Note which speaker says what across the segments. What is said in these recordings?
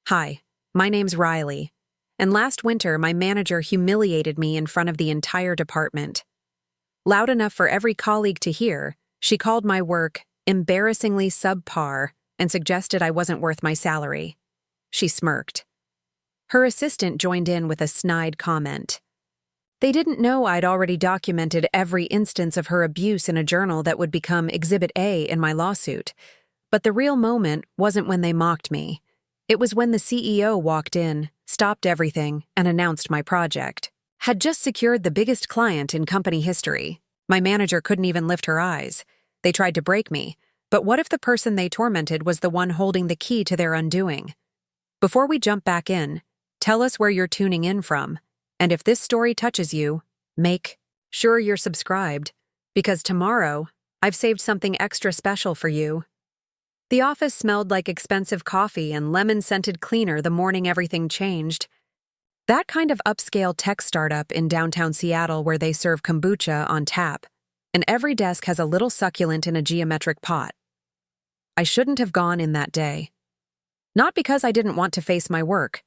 Speaker 1: Hi, my name's Riley, and last winter my manager humiliated me in front of the entire department. Loud enough for every colleague to hear, she called my work embarrassingly subpar and suggested I wasn't worth my salary. She smirked. Her assistant joined in with a snide comment. They didn't know I'd already documented every instance of her abuse in a journal that would become Exhibit A in my lawsuit. But the real moment wasn't when they mocked me. It was when the CEO walked in, stopped everything, and announced my project. Had just secured the biggest client in company history. My manager couldn't even lift her eyes. They tried to break me, but what if the person they tormented was the one holding the key to their undoing? Before we jump back in, tell us where you're tuning in from, and if this story touches you, make sure you're subscribed, because tomorrow, I've saved something extra special for you. The office smelled like expensive coffee and lemon-scented cleaner the morning everything changed. That kind of upscale tech startup in downtown Seattle where they serve kombucha on tap, and every desk has a little succulent in a geometric pot. I shouldn't have gone in that day. Not because I didn't want to face my work,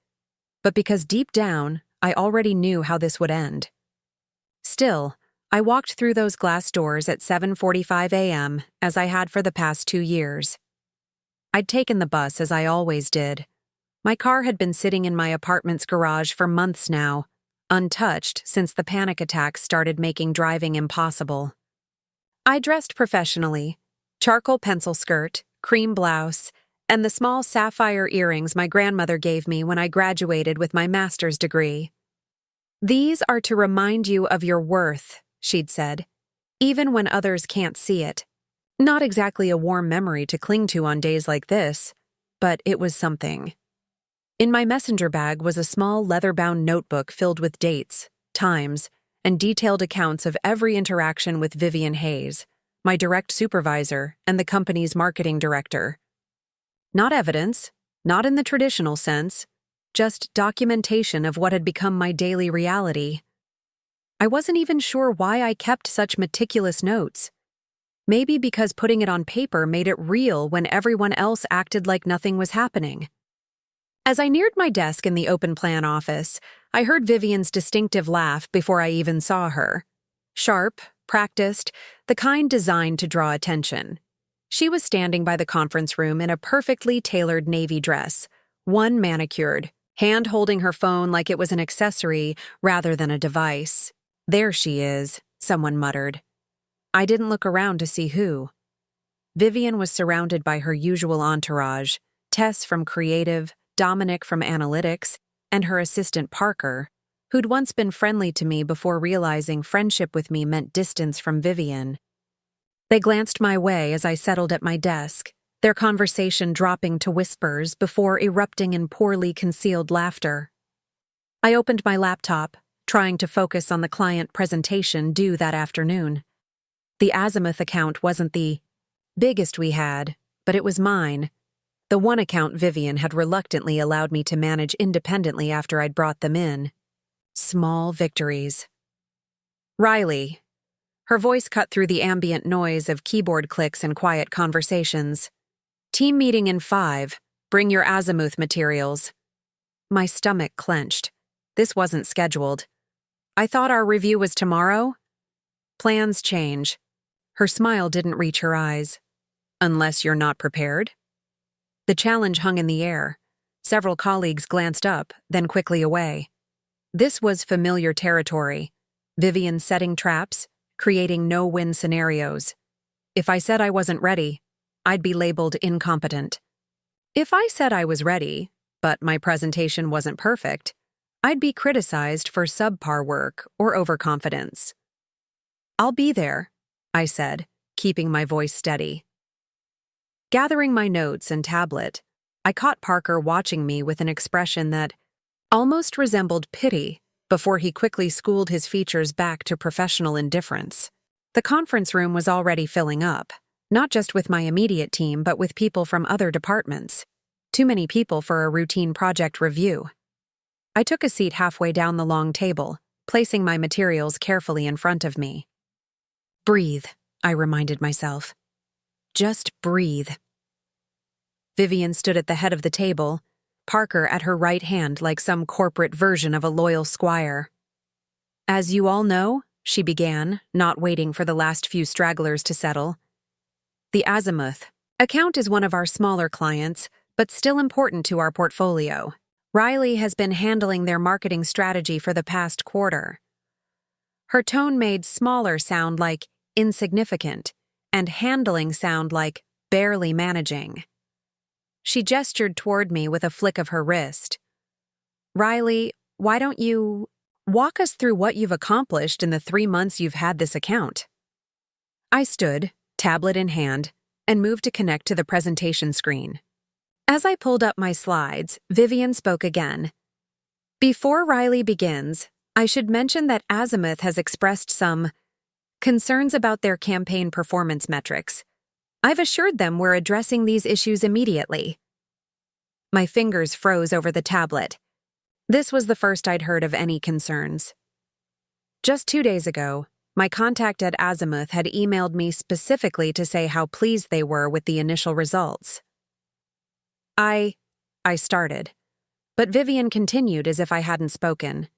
Speaker 1: but because deep down, I already knew how this would end. Still, I walked through those glass doors at 7:45 a.m. as I had for the past 2 years. I'd taken the bus as I always did. My car had been sitting in my apartment's garage for months now, untouched since the panic attacks started making driving impossible. I dressed professionally, charcoal pencil skirt, cream blouse, and the small sapphire earrings my grandmother gave me when I graduated with my master's degree. These are to remind you of your worth, she'd said, even when others can't see it. Not exactly a warm memory to cling to on days like this, but it was something. In my messenger bag was a small leather-bound notebook filled with dates, times, and detailed accounts of every interaction with Vivian Hayes, my direct supervisor and the company's marketing director. Not evidence, not in the traditional sense, just documentation of what had become my daily reality. I wasn't even sure why I kept such meticulous notes. Maybe because putting it on paper made it real when everyone else acted like nothing was happening. As I neared my desk in the open-plan office, I heard Vivian's distinctive laugh before I even saw her. Sharp, practiced, the kind designed to draw attention. She was standing by the conference room in a perfectly tailored navy dress, one manicured, hand holding her phone like it was an accessory rather than a device. There she is, someone muttered. I didn't look around to see who. Vivian was surrounded by her usual entourage, Tess from creative, Dominic from analytics, and her assistant Parker, who'd once been friendly to me before realizing friendship with me meant distance from Vivian. They glanced my way as I settled at my desk, their conversation dropping to whispers before erupting in poorly concealed laughter. I opened my laptop, trying to focus on the client presentation due that afternoon. The Azimuth account wasn't the biggest we had, but it was mine. The one account Vivian had reluctantly allowed me to manage independently after I'd brought them in. Small victories. Riley. Her voice cut through the ambient noise of keyboard clicks and quiet conversations. Team meeting in 5. Bring your Azimuth materials. My stomach clenched. This wasn't scheduled. I thought our review was tomorrow? Plans change. Her smile didn't reach her eyes. Unless you're not prepared? The challenge hung in the air. Several colleagues glanced up, then quickly away. This was familiar territory. Vivian setting traps, creating no-win scenarios. If I said I wasn't ready, I'd be labeled incompetent. If I said I was ready, but my presentation wasn't perfect, I'd be criticized for subpar work or overconfidence. I'll be there, I said, keeping my voice steady. Gathering my notes and tablet, I caught Parker watching me with an expression that almost resembled pity before he quickly schooled his features back to professional indifference. The conference room was already filling up, not just with my immediate team but with people from other departments. Too many people for a routine project review. I took a seat halfway down the long table, placing my materials carefully in front of me. Breathe, I reminded myself. Just breathe. Vivian stood at the head of the table, Parker at her right hand like some corporate version of a loyal squire. "As you all know," she began, not waiting for the last few stragglers to settle, "the Azimuth account is one of our smaller clients, but still important to our portfolio. Riley has been handling their marketing strategy for the past quarter." Her tone made smaller sound like insignificant, and handling sound like barely managing. She gestured toward me with a flick of her wrist. "Riley, why don't you walk us through what you've accomplished in the 3 months you've had this account?" I stood, tablet in hand, and moved to connect to the presentation screen. As I pulled up my slides, Vivian spoke again. "Before Riley begins, I should mention that Azimuth has expressed some concerns about their campaign performance metrics. I've assured them we're addressing these issues immediately." My fingers froze over the tablet. This was the first I'd heard of any concerns. Just 2 days ago, my contact at Azimuth had emailed me specifically to say how pleased they were with the initial results. I started, but Vivian continued as if I hadn't spoken.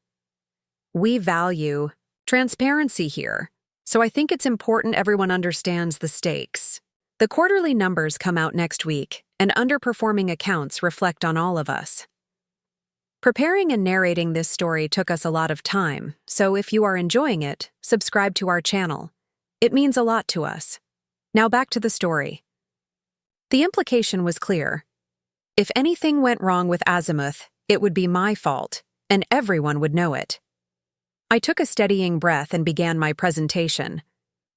Speaker 1: "We value transparency here, so I think it's important everyone understands the stakes. The quarterly numbers come out next week, and underperforming accounts reflect on all of us. Preparing and narrating this story took us a lot of time, so if you are enjoying it, subscribe to our channel. It means a lot to us. Now back to the story." The implication was clear. If anything went wrong with Azimuth, it would be my fault, and everyone would know it. I took a steadying breath and began my presentation.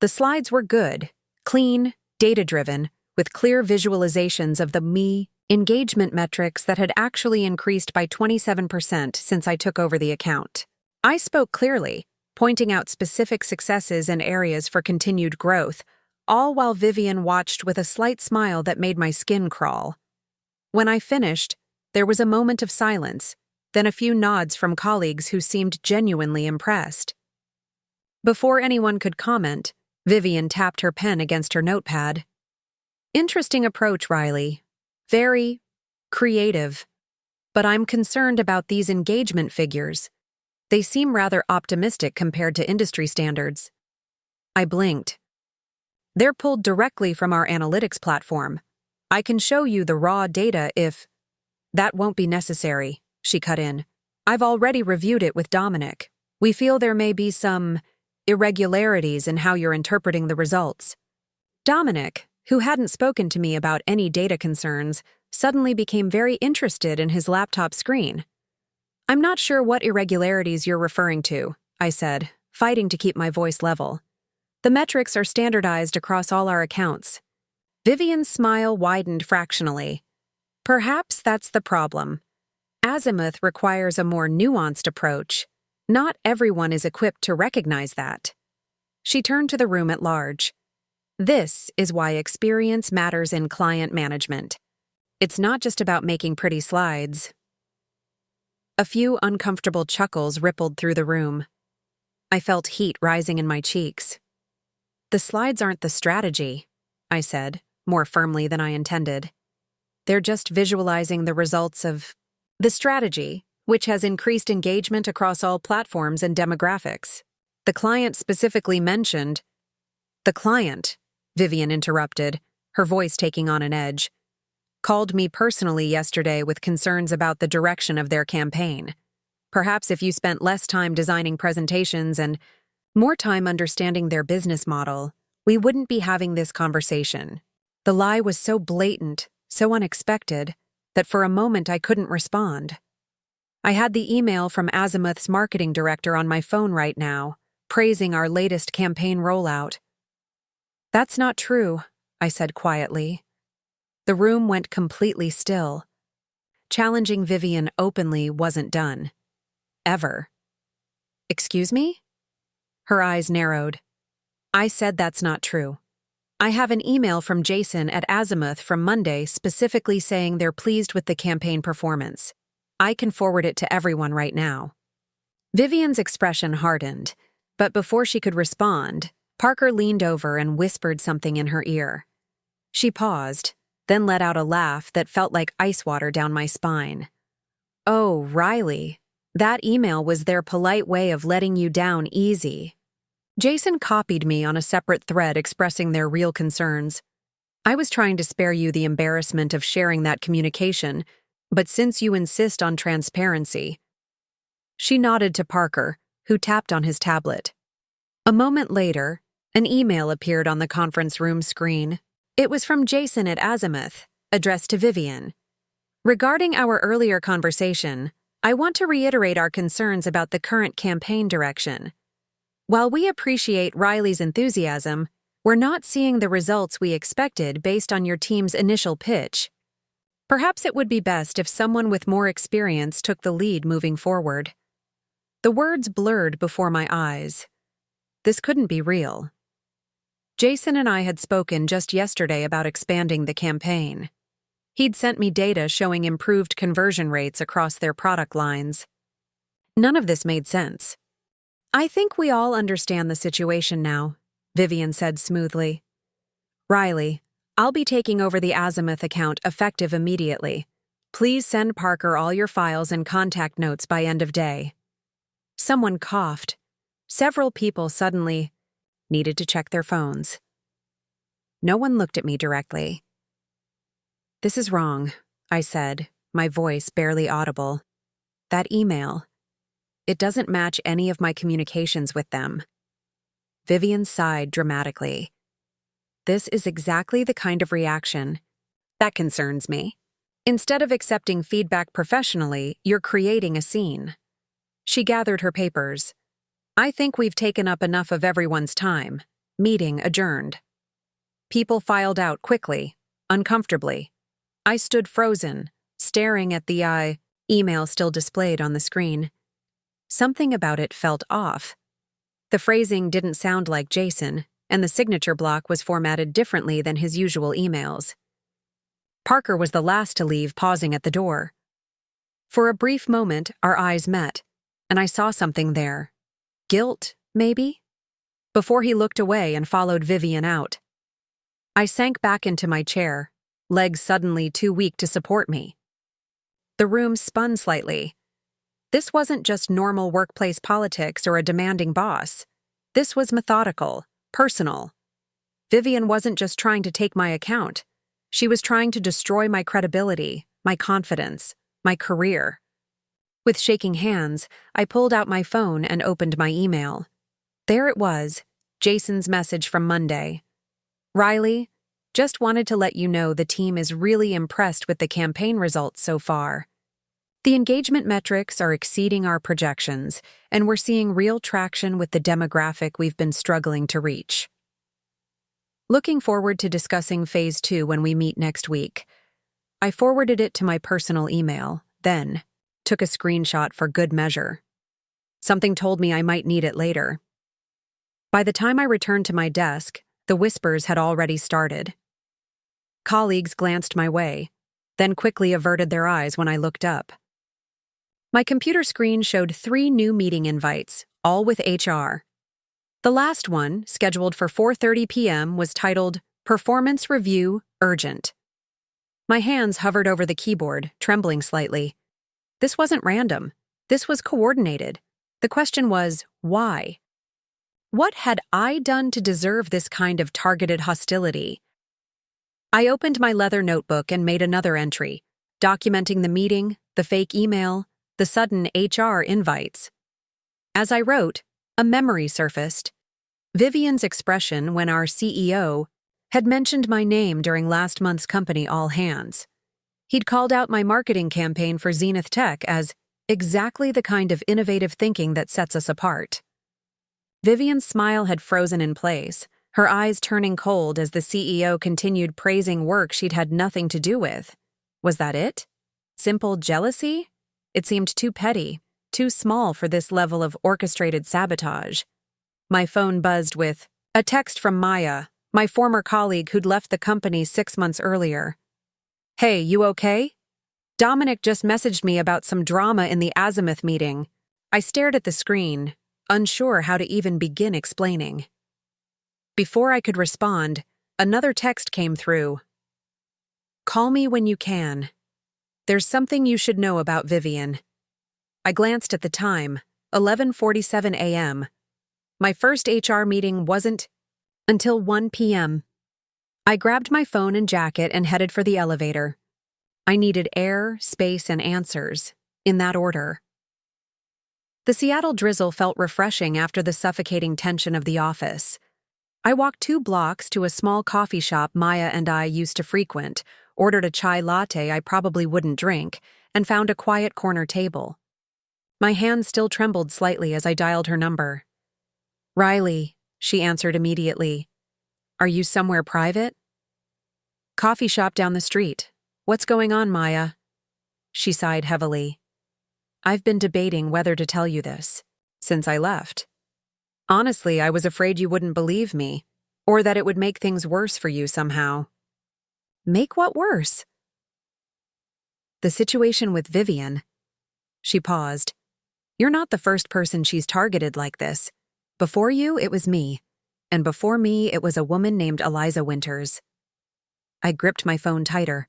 Speaker 1: The slides were good, clean, data-driven, with clear visualizations of the engagement metrics that had actually increased by 27% since I took over the account. I spoke clearly, pointing out specific successes and areas for continued growth, all while Vivian watched with a slight smile that made my skin crawl. When I finished, there was a moment of silence, then a few nods from colleagues who seemed genuinely impressed. Before anyone could comment, Vivian tapped her pen against her notepad. "Interesting approach, Riley. Very creative. But I'm concerned about these engagement figures. They seem rather optimistic compared to industry standards." I blinked. "They're pulled directly from our analytics platform. I can show you the raw data if—" "That won't be necessary," she cut in. "I've already reviewed it with Dominic. We feel there may be some irregularities in how you're interpreting the results." Dominic, who hadn't spoken to me about any data concerns, suddenly became very interested in his laptop screen. "I'm not sure what irregularities you're referring to," I said, fighting to keep my voice level. "The metrics are standardized across all our accounts." Vivian's smile widened fractionally. "Perhaps that's the problem. Azimuth requires a more nuanced approach. Not everyone is equipped to recognize that." She turned to the room at large. "This is why experience matters in client management. It's not just about making pretty slides." A few uncomfortable chuckles rippled through the room. I felt heat rising in my cheeks. "The slides aren't the strategy," I said, more firmly than I intended. "They're just visualizing the results of the strategy, which has increased engagement across all platforms and demographics. The client specifically mentioned—" "The client," Vivian interrupted, her voice taking on an edge, "called me personally yesterday with concerns about the direction of their campaign. Perhaps if you spent less time designing presentations and more time understanding their business model, we wouldn't be having this conversation." The lie was so blatant, so unexpected, that for a moment I couldn't respond. I had the email from Azimuth's marketing director on my phone right now, praising our latest campaign rollout. "That's not true," I said quietly. The room went completely still. Challenging Vivian openly wasn't done. Ever. "Excuse me?" Her eyes narrowed. "I said that's not true. I have an email from Jason at Azimuth from Monday specifically saying they're pleased with the campaign performance. I can forward it to everyone right now." Vivian's expression hardened, but before she could respond, Parker leaned over and whispered something in her ear. She paused, then let out a laugh that felt like ice water down my spine. Oh, Riley. That email was their polite way of letting you down easy. Jason copied me on a separate thread expressing their real concerns. I was trying to spare you the embarrassment of sharing that communication, but since you insist on transparency. She nodded to Parker, who tapped on his tablet. A moment later, an email appeared on the conference room screen. It was from Jason at Azimuth, addressed to Vivian. Regarding our earlier conversation, I want to reiterate our concerns about the current campaign direction. While we appreciate Riley's enthusiasm, we're not seeing the results we expected based on your team's initial pitch. Perhaps it would be best if someone with more experience took the lead moving forward. The words blurred before my eyes. This couldn't be real. Jason and I had spoken just yesterday about expanding the campaign. He'd sent me data showing improved conversion rates across their product lines. None of this made sense. I think we all understand the situation now, Vivian said smoothly. Riley, I'll be taking over the Azimuth account effective immediately. Please send Parker all your files and contact notes by end of day. Someone coughed. Several people suddenly needed to check their phones. No one looked at me directly. This is wrong, I said, my voice barely audible. That email. It doesn't match any of my communications with them. Vivian sighed dramatically. This is exactly the kind of reaction that concerns me. Instead of accepting feedback professionally, you're creating a scene. She gathered her papers. I think we've taken up enough of everyone's time. Meeting adjourned. People filed out quickly, uncomfortably. I stood frozen, staring at the email still displayed on the screen. Something about it felt off. The phrasing didn't sound like Jason, and the signature block was formatted differently than his usual emails. Parker was the last to leave, pausing at the door. For a brief moment, our eyes met, and I saw something there. Guilt, maybe? Before he looked away and followed Vivian out. I sank back into my chair, legs suddenly too weak to support me. The room spun slightly. This wasn't just normal workplace politics or a demanding boss. This was methodical, personal. Vivian wasn't just trying to take my account. She was trying to destroy my credibility, my confidence, my career. With shaking hands, I pulled out my phone and opened my email. There it was, Jason's message from Monday. Riley, just wanted to let you know the team is really impressed with the campaign results so far. The engagement metrics are exceeding our projections, and we're seeing real traction with the demographic we've been struggling to reach. Looking forward to discussing Phase 2 when we meet next week. I forwarded it to my personal email, then took a screenshot for good measure. Something told me I might need it later. By the time I returned to my desk, the whispers had already started. Colleagues glanced my way, then quickly averted their eyes when I looked up. My computer screen showed 3 new meeting invites, all with HR. The last one, scheduled for 4:30 p.m., was titled Performance Review Urgent. My hands hovered over the keyboard, trembling slightly. This wasn't random. This was coordinated. The question was, why? What had I done to deserve this kind of targeted hostility? I opened my leather notebook and made another entry, documenting the meeting, the fake email, the sudden HR invites. As I wrote, a memory surfaced. Vivian's expression when our CEO had mentioned my name during last month's company all hands. He'd called out my marketing campaign for Zenith Tech as exactly the kind of innovative thinking that sets us apart. Vivian's smile had frozen in place, her eyes turning cold as the CEO continued praising work she'd had nothing to do with. Was that it? Simple jealousy? It seemed too petty, too small for this level of orchestrated sabotage. My phone buzzed with a text from Maya, my former colleague who'd left the company 6 months earlier. Hey, you okay? Dominic just messaged me about some drama in the Azimuth meeting. I stared at the screen, unsure how to even begin explaining. Before I could respond, another text came through. Call me when you can. There's something you should know about Vivian. I glanced at the time, 11:47 a.m. My first HR meeting wasn't until 1 p.m. I grabbed my phone and jacket and headed for the elevator. I needed air, space, and answers, in that order. The Seattle drizzle felt refreshing after the suffocating tension of the office. I walked 2 blocks to a small coffee shop Maya and I used to frequent, ordered a chai latte I probably wouldn't drink, and found a quiet corner table. My hand still trembled slightly as I dialed her number. "Riley," she answered immediately. "Are you somewhere private?" "Coffee shop down the street. What's going on, Maya?" She sighed heavily. "I've been debating whether to tell you this since I left. Honestly, I was afraid you wouldn't believe me, or that it would make things worse for you somehow." "Make what worse?" "The situation with Vivian." She paused. "You're not the first person she's targeted like this. Before you, it was me. And before me, it was a woman named Eliza Winters." I gripped my phone tighter.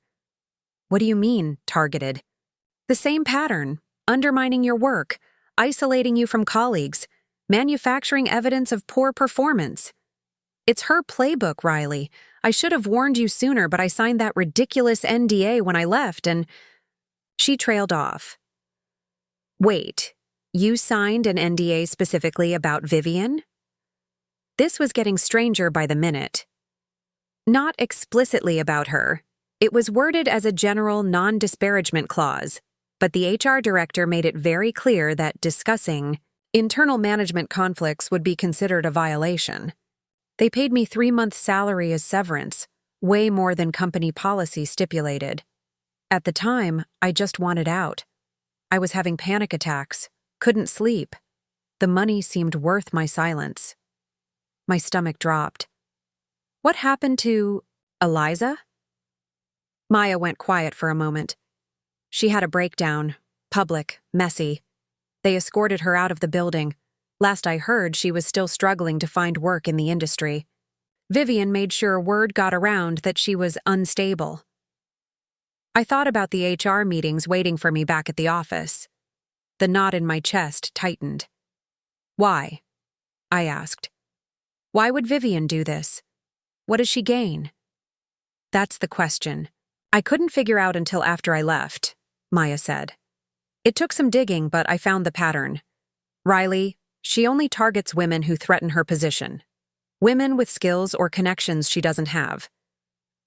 Speaker 1: "What do you mean, targeted?" "The same pattern. Undermining your work, isolating you from colleagues, manufacturing evidence of poor performance. It's her playbook, Riley. I should have warned you sooner, but I signed that ridiculous NDA when I left and—" She trailed off. "Wait, you signed an NDA specifically about Vivian?" This was getting stranger by the minute. "Not explicitly about her. It was worded as a general non-disparagement clause, but the HR director made it very clear that discussing internal management conflicts would be considered a violation. They paid me 3 months' salary as severance, way more than company policy stipulated. At the time, I just wanted out. I was having panic attacks, couldn't sleep. The money seemed worth my silence." My stomach dropped. "What happened to Eliza?" Maya went quiet for a moment. "She had a breakdown, public, messy. They escorted her out of the building. Last I heard, she was still struggling to find work in the industry. Vivian made sure word got around that she was unstable." I thought about the HR meetings waiting for me back at the office. The knot in my chest tightened. "Why?" I asked. "Why would Vivian do this? What does she gain?" "That's the question. I couldn't figure out until after I left," Maya said. "It took some digging, but I found the pattern. Riley, she only targets women who threaten her position. Women with skills or connections she doesn't have.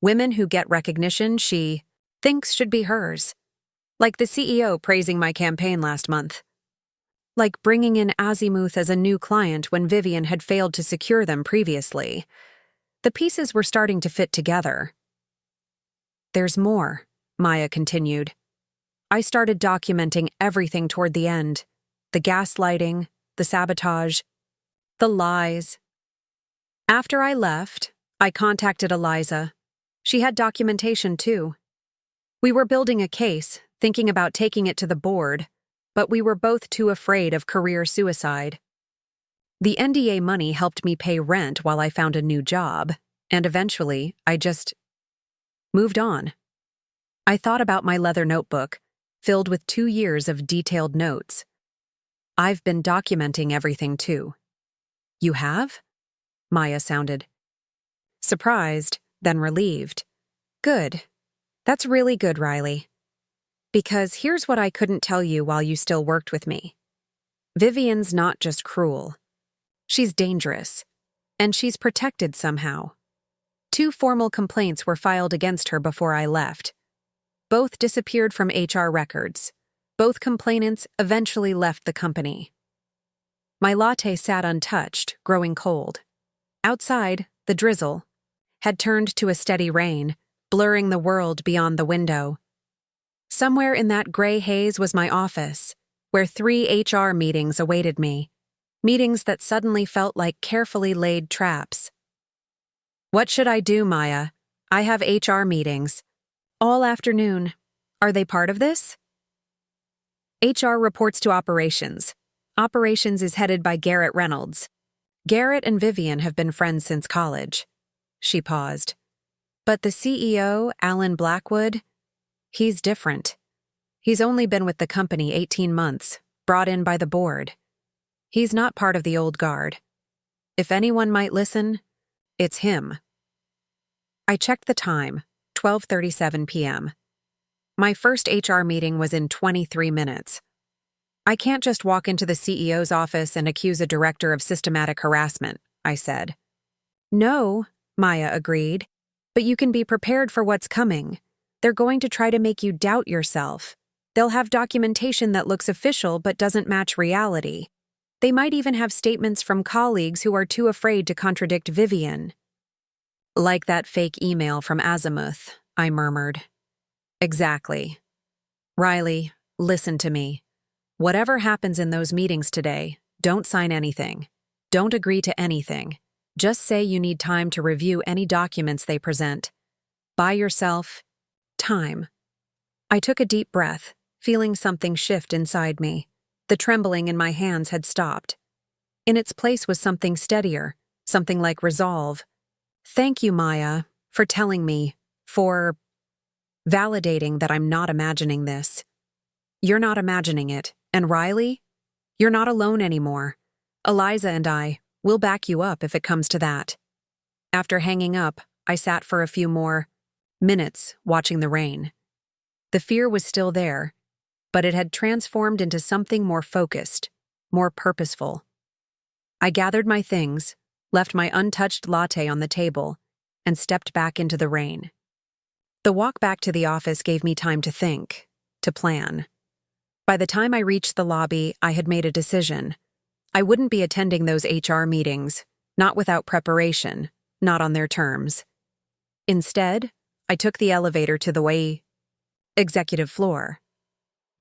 Speaker 1: Women who get recognition she thinks should be hers. Like the CEO praising my campaign last month. Like bringing in Azimuth as a new client when Vivian had failed to secure them previously. The pieces were starting to fit together." "There's more," Maya continued. "I started documenting everything toward the end. The gaslighting, the sabotage, the lies. After I left, I contacted Eliza. She had documentation too. We were building a case, thinking about taking it to the board, but we were both too afraid of career suicide. The NDA money helped me pay rent while I found a new job, and eventually, I just moved on. I thought about my leather notebook, filled with 2 years of detailed notes. I've been documenting everything too." "You have?" Maya sounded surprised, then relieved. "Good. That's really good, Riley. Because here's what I couldn't tell you while you still worked with me. Vivian's not just cruel. She's dangerous. And she's protected somehow. 2 formal complaints were filed against her before I left. Both disappeared from HR records. Both complainants eventually left the company." My latte sat untouched, growing cold. Outside, the drizzle had turned to a steady rain, blurring the world beyond the window. Somewhere in that gray haze was my office, where 3 HR meetings awaited me. Meetings that suddenly felt like carefully laid traps. "What should I do, Maya? I have HR meetings. All afternoon. Are they part of this?" HR reports to operations. Operations is headed by Garrett Reynolds. Garrett and Vivian have been friends since college. She paused. But the CEO, Alan Blackwood, he's different. He's only been with the company 18 months, brought in by the board. He's not part of the old guard. If anyone might listen, it's him. I checked the time, 12:37 p.m. My first HR meeting was in 23 minutes. I can't just walk into the CEO's office and accuse a director of systematic harassment, I said. No, Maya agreed, but you can be prepared for what's coming. They're going to try to make you doubt yourself. They'll have documentation that looks official but doesn't match reality. They might even have statements from colleagues who are too afraid to contradict Vivian. Like that fake email from Azimuth, I murmured. Exactly. Riley, listen to me. Whatever happens in those meetings today, don't sign anything. Don't agree to anything. Just say you need time to review any documents they present. Buy yourself time. I took a deep breath, feeling something shift inside me. The trembling in my hands had stopped. In its place was something steadier, something like resolve. Thank you, Maya, for telling me, for validating that I'm not imagining this. You're not imagining it, and Riley, you're not alone anymore. Eliza and I, we'll back you up if it comes to that. After hanging up, I sat for a few more minutes watching the rain. The fear was still there, but it had transformed into something more focused, more purposeful. I gathered my things, left my untouched latte on the table, and stepped back into the rain. The walk back to the office gave me time to think, to plan. By the time I reached the lobby, I had made a decision. I wouldn't be attending those HR meetings, not without preparation, not on their terms. Instead, I took the elevator to the executive floor.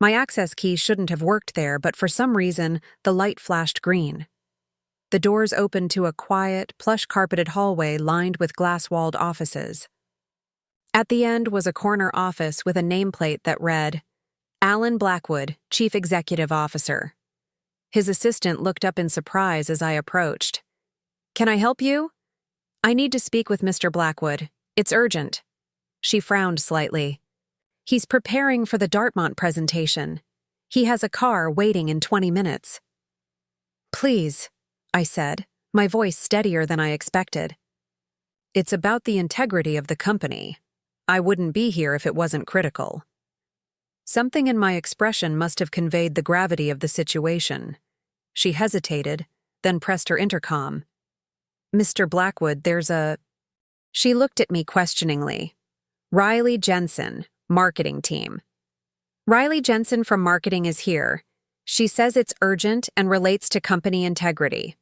Speaker 1: My access key shouldn't have worked there, but for some reason, the light flashed green. The doors opened to a quiet, plush-carpeted hallway lined with glass-walled offices. At the end was a corner office with a nameplate that read, Alan Blackwood, Chief Executive Officer. His assistant looked up in surprise as I approached. Can I help you? I need to speak with Mr. Blackwood. It's urgent. She frowned slightly. He's preparing for the Dartmouth presentation. He has a car waiting in 20 minutes. Please, I said, my voice steadier than I expected. It's about the integrity of the company. I wouldn't be here if it wasn't critical. Something in my expression must have conveyed the gravity of the situation. She hesitated, then pressed her intercom. Mr. Blackwood, She looked at me questioningly. Riley Jensen, marketing team. Riley Jensen from marketing is here. She says it's urgent and relates to company integrity.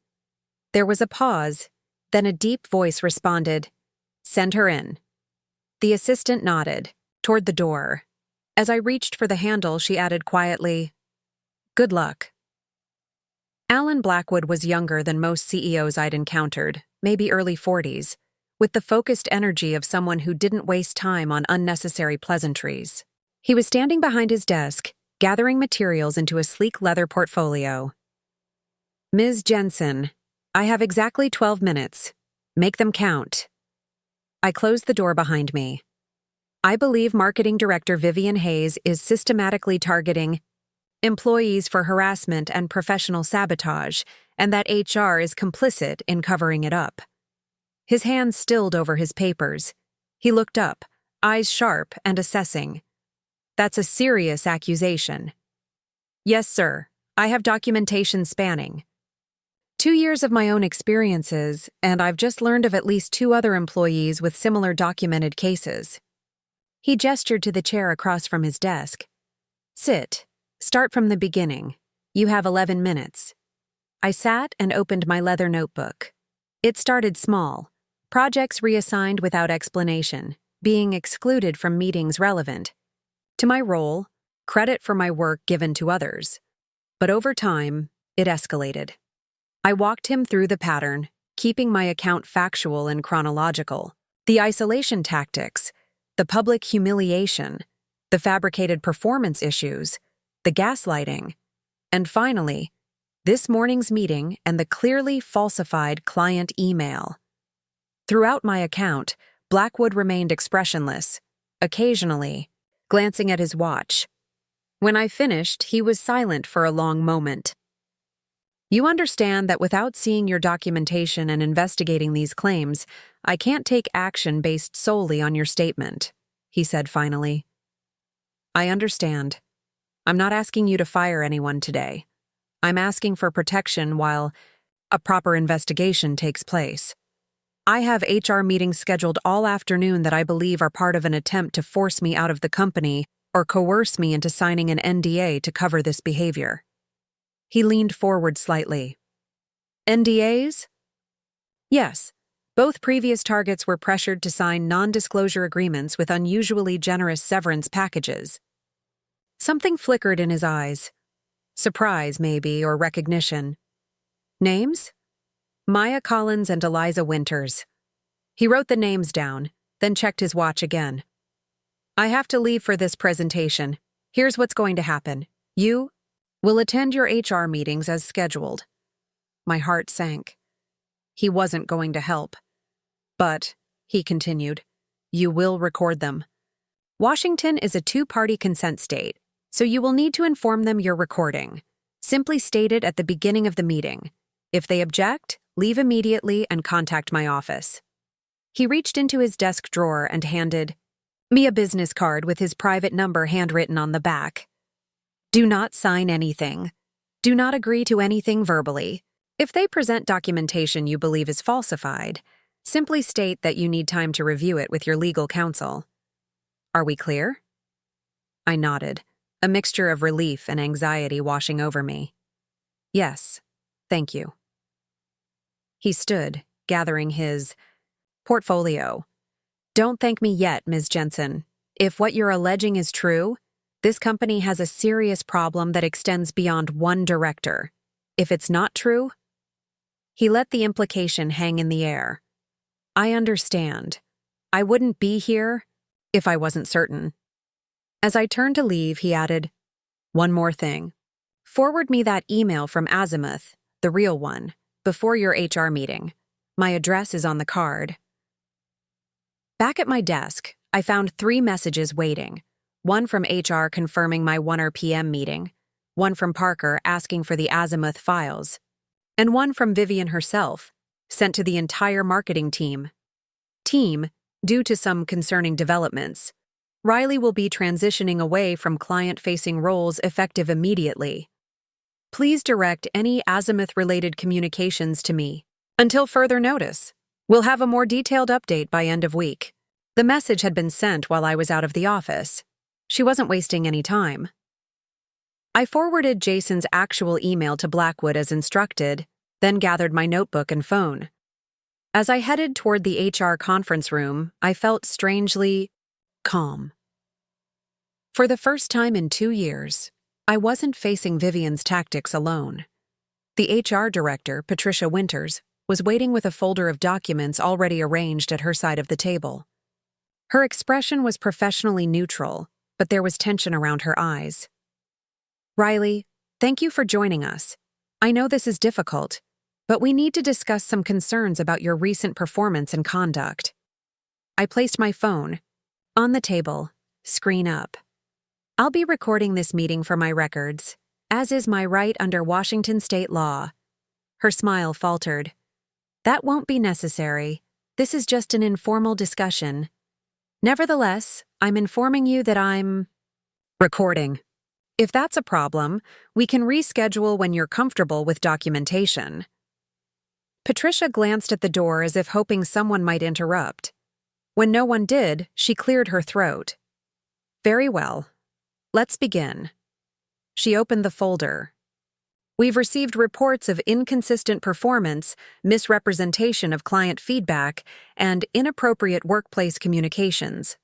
Speaker 1: There was a pause, then a deep voice responded, Send her in. The assistant nodded, toward the door. As I reached for the handle, she added quietly, Good luck. Alan Blackwood was younger than most CEOs I'd encountered, maybe early 40s, with the focused energy of someone who didn't waste time on unnecessary pleasantries. He was standing behind his desk, gathering materials into a sleek leather portfolio. Ms. Jensen, I have exactly 12 minutes. Make them count. I closed the door behind me. I believe Marketing Director Vivian Hayes is systematically targeting employees for harassment and professional sabotage, and that HR is complicit in covering it up. His hands stilled over his papers. He looked up, eyes sharp and assessing. That's a serious accusation. Yes, sir. I have documentation spanning 2 years of my own experiences, and I've just learned of at least 2 other employees with similar documented cases. He gestured to the chair across from his desk. Sit. Start from the beginning. You have 11 minutes. I sat and opened my leather notebook. It started small. Projects reassigned without explanation, being excluded from meetings relevant to my role, credit for my work given to others. But over time, it escalated. I walked him through the pattern, keeping my account factual and chronological. The isolation tactics, the public humiliation, the fabricated performance issues, the gaslighting, and finally, this morning's meeting and the clearly falsified client email. Throughout my account, Blackwood remained expressionless, occasionally glancing at his watch. When I finished, he was silent for a long moment. You understand that without seeing your documentation and investigating these claims, I can't take action based solely on your statement, he said finally. I understand. I'm not asking you to fire anyone today. I'm asking for protection while a proper investigation takes place. I have HR meetings scheduled all afternoon that I believe are part of an attempt to force me out of the company or coerce me into signing an NDA to cover this behavior. He leaned forward slightly. NDAs? Yes. Both previous targets were pressured to sign non-disclosure agreements with unusually generous severance packages. Something flickered in his eyes. Surprise, maybe, or recognition. Names? Maya Collins and Eliza Winters. He wrote the names down, then checked his watch again. I have to leave for this presentation. Here's what's going to happen. You will attend your HR meetings as scheduled. My heart sank. He wasn't going to help. But, he continued, you will record them. Washington is a two-party consent state, so you will need to inform them you're recording. Simply state it at the beginning of the meeting. If they object, leave immediately and contact my office. He reached into his desk drawer and handed me a business card with his private number handwritten on the back. Do not sign anything. Do not agree to anything verbally. If they present documentation you believe is falsified, simply state that you need time to review it with your legal counsel. Are we clear? I nodded, a mixture of relief and anxiety washing over me. Yes, thank you. He stood, gathering his portfolio. Don't thank me yet, Ms. Jensen. If what you're alleging is true, this company has a serious problem that extends beyond one director. If it's not true, he let the implication hang in the air. I understand. I wouldn't be here if I wasn't certain. As I turned to leave, he added, one more thing. Forward me that email from Azimuth, the real one, before your HR meeting. My address is on the card. Back at my desk, I found 3 messages waiting. One from HR confirming my 1 p.m. meeting, one from Parker asking for the Azimuth files, and one from Vivian herself, sent to the entire marketing team. Due to some concerning developments, Riley will be transitioning away from client-facing roles effective immediately. Please direct any Azimuth-related communications to me. Until further notice, we'll have a more detailed update by end of week. The message had been sent while I was out of the office. She wasn't wasting any time. I forwarded Jason's actual email to Blackwood as instructed, then gathered my notebook and phone. As I headed toward the HR conference room, I felt strangely calm. For the first time in 2 years, I wasn't facing Vivian's tactics alone. The HR director, Patricia Winters, was waiting with a folder of documents already arranged at her side of the table. Her expression was professionally neutral, but there was tension around her eyes. Riley, thank you for joining us. I know this is difficult, but we need to discuss some concerns about your recent performance and conduct. I placed my phone on the table, screen up. I'll be recording this meeting for my records, as is my right under Washington state law. Her smile faltered. That won't be necessary. This is just an informal discussion. Nevertheless, I'm informing you that I'm recording. If that's a problem, we can reschedule when you're comfortable with documentation. Patricia glanced at the door as if hoping someone might interrupt. When no one did, she cleared her throat. Very well. Let's begin. She opened the folder. We've received reports of inconsistent performance, misrepresentation of client feedback, and inappropriate workplace communications.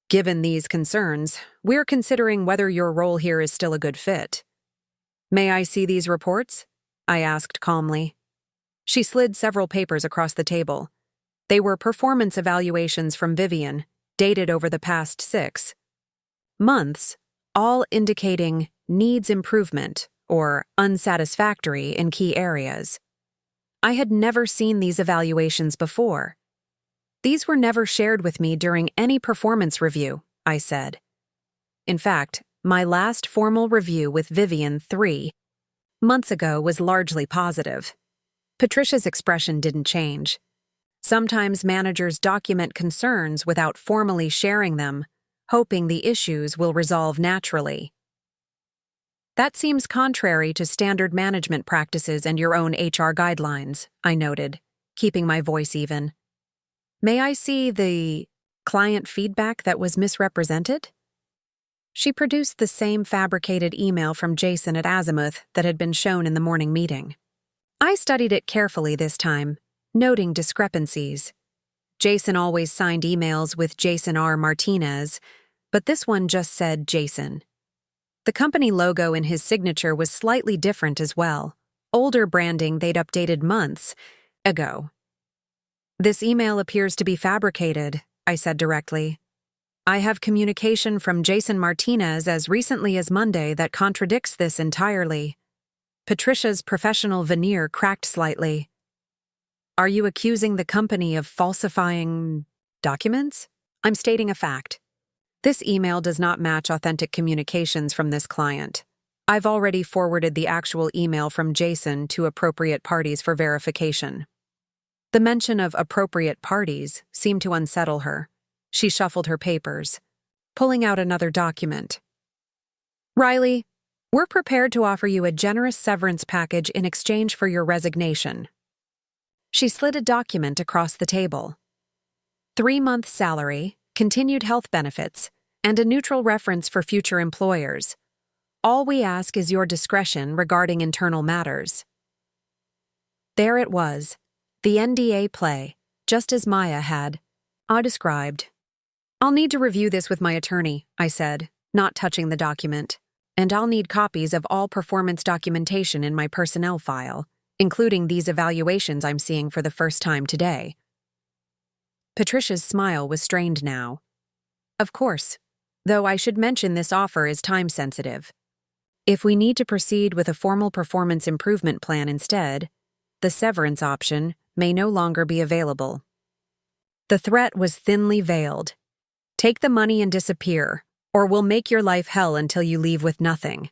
Speaker 1: Given these concerns, we're considering whether your role here is still a good fit. May I see these reports? I asked calmly. She slid several papers across the table. They were performance evaluations from Vivian, dated over the past 6 months, all indicating needs improvement or unsatisfactory in key areas. I had never seen these evaluations before. These were never shared with me during any performance review, I said. In fact, my last formal review with Vivian 3 months ago was largely positive. Patricia's expression didn't change. Sometimes managers document concerns without formally sharing them, hoping the issues will resolve naturally. That seems contrary to standard management practices and your own HR guidelines, I noted, keeping my voice even. May I see the client feedback that was misrepresented? She produced the same fabricated email from Jason at Azimuth that had been shown in the morning meeting. I studied it carefully this time, noting discrepancies. Jason always signed emails with Jason R. Martinez, but this one just said Jason. The company logo in his signature was slightly different as well, older branding they'd updated months ago. This email appears to be fabricated, I said directly. I have communication from Jason Martinez as recently as Monday that contradicts this entirely. Patricia's professional veneer cracked slightly. Are you accusing the company of falsifying documents? I'm stating a fact. This email does not match authentic communications from this client. I've already forwarded the actual email from Jason to appropriate parties for verification. The mention of appropriate parties seemed to unsettle her. She shuffled her papers, pulling out another document. Riley, we're prepared to offer you a generous severance package in exchange for your resignation. She slid a document across the table. 3-month salary, continued health benefits, and a neutral reference for future employers. All we ask is your discretion regarding internal matters. There it was, the NDA play, just as Maya had described. I'll need to review this with my attorney, I said, not touching the document. And I'll need copies of all performance documentation in my personnel file, including these evaluations I'm seeing for the first time today. Patricia's smile was strained now. Of course, though I should mention this offer is time-sensitive. If we need to proceed with a formal performance improvement plan instead, the severance option may no longer be available. The threat was thinly veiled. Take the money and disappear, or we'll make your life hell until you leave with nothing.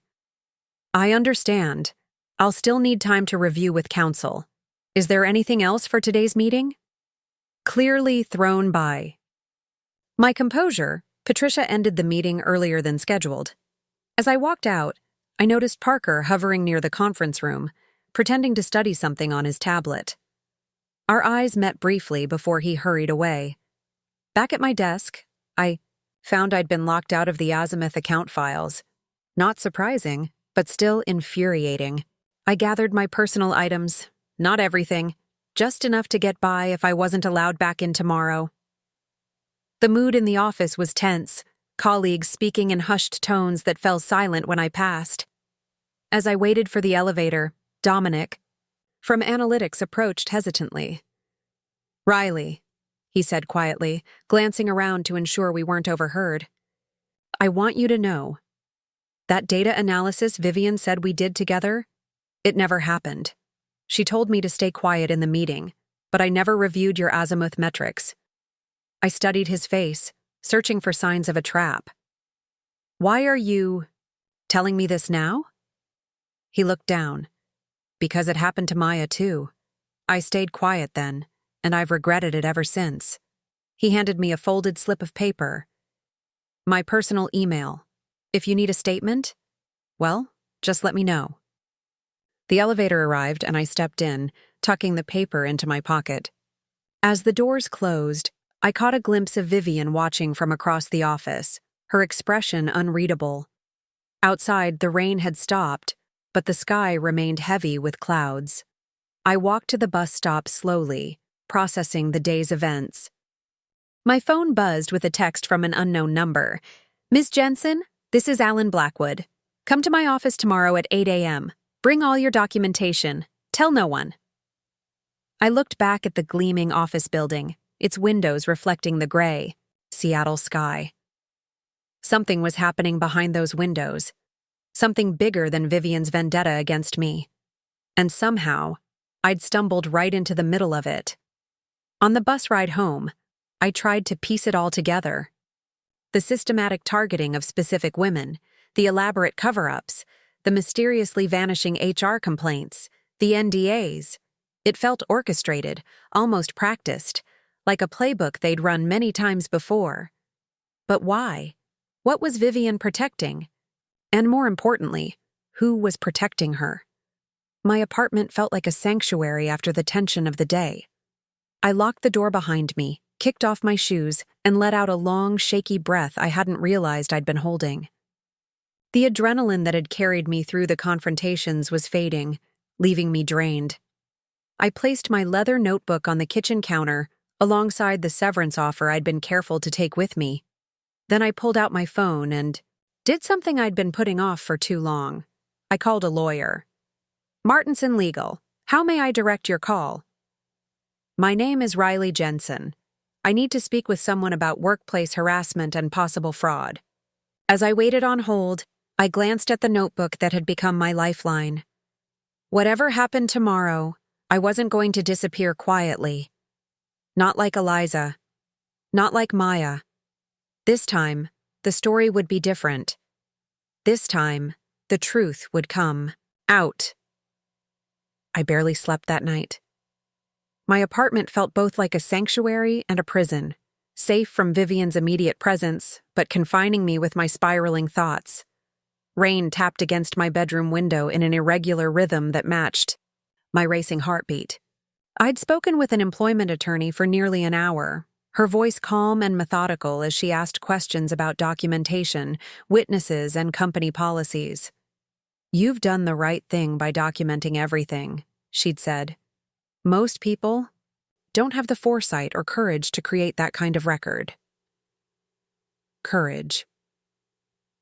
Speaker 1: I understand. I'll still need time to review with counsel. Is there anything else for today's meeting? Clearly thrown by. My composure, Patricia ended the meeting earlier than scheduled. As I walked out, I noticed Parker hovering near the conference room, pretending to study something on his tablet. Our eyes met briefly before he hurried away. Back at my desk, I found I'd been locked out of the Azimuth account files. Not surprising, but still infuriating. I gathered my personal items, not everything, just enough to get by if I wasn't allowed back in tomorrow. The mood in the office was tense, colleagues speaking in hushed tones that fell silent when I passed. As I waited for the elevator, Dominic, from analytics, approached hesitantly. Riley, he said quietly, glancing around to ensure we weren't overheard. I want you to know. That data analysis Vivian said we did together, it never happened. She told me to stay quiet in the meeting, but I never reviewed your Azimuth metrics. I studied his face, searching for signs of a trap. Why are you telling me this now? He looked down. Because it happened to Maya too. I stayed quiet then, and I've regretted it ever since. He handed me a folded slip of paper. My personal email. If you need a statement, well, just let me know. The elevator arrived and I stepped in, tucking the paper into my pocket. As the doors closed, I caught a glimpse of Vivian watching from across the office, her expression unreadable. Outside, the rain had stopped, but the sky remained heavy with clouds. I walked to the bus stop slowly, processing the day's events. My phone buzzed with a text from an unknown number. Ms. Jensen, this is Alan Blackwood. Come to my office tomorrow at 8 a.m. Bring all your documentation. Tell no one. I looked back at the gleaming office building, its windows reflecting the gray, Seattle sky. Something was happening behind those windows, something bigger than Vivian's vendetta against me. And somehow, I'd stumbled right into the middle of it. On the bus ride home, I tried to piece it all together. The systematic targeting of specific women, The elaborate cover-ups, the mysteriously vanishing HR complaints, the NDAs. It felt orchestrated, almost practiced, like a playbook they'd run many times before. But why? What was Vivian protecting? And more importantly, who was protecting her? My apartment felt like a sanctuary after the tension of the day. I locked the door behind me, kicked off my shoes, and let out a long, shaky breath I hadn't realized I'd been holding. The adrenaline that had carried me through the confrontations was fading, leaving me drained. I placed my leather notebook on the kitchen counter, alongside the severance offer I'd been careful to take with me. Then I pulled out my phone and did something I'd been putting off for too long. I called a lawyer. "Martinson Legal, how may I direct your call?" "My name is Riley Jensen. I need to speak with someone about workplace harassment and possible fraud." As I waited on hold, I glanced at the notebook that had become my lifeline. Whatever happened tomorrow, I wasn't going to disappear quietly. Not like Eliza. Not like Maya. This time, the story would be different. This time, the truth would come out. I barely slept that night. My apartment felt both like a sanctuary and a prison, safe from Vivian's immediate presence, but confining me with my spiraling thoughts. Rain tapped against my bedroom window in an irregular rhythm that matched my racing heartbeat. I'd spoken with an employment attorney for nearly an hour, her voice calm and methodical as she asked questions about documentation, witnesses, and company policies. "You've done the right thing by documenting everything," she'd said. "Most people don't have the foresight or courage to create that kind of record." Courage.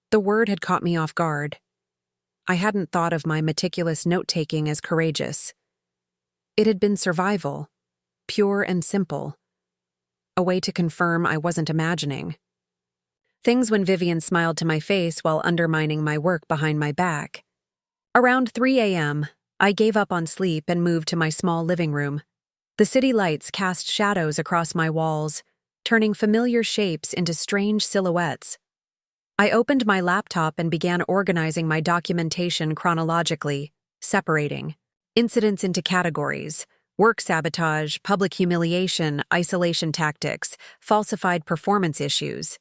Speaker 1: The word had caught me off guard. I hadn't thought of my meticulous note-taking as courageous. It had been survival, pure and simple. A way to confirm I wasn't imagining. Things when Vivian smiled to my face while undermining my work behind my back. Around 3 a.m., I gave up on sleep and moved to my small living room. The city lights cast shadows across my walls, turning familiar shapes into strange silhouettes. I opened my laptop and began organizing my documentation chronologically, separating incidents into categories: work sabotage, public humiliation, isolation tactics, falsified performance issues.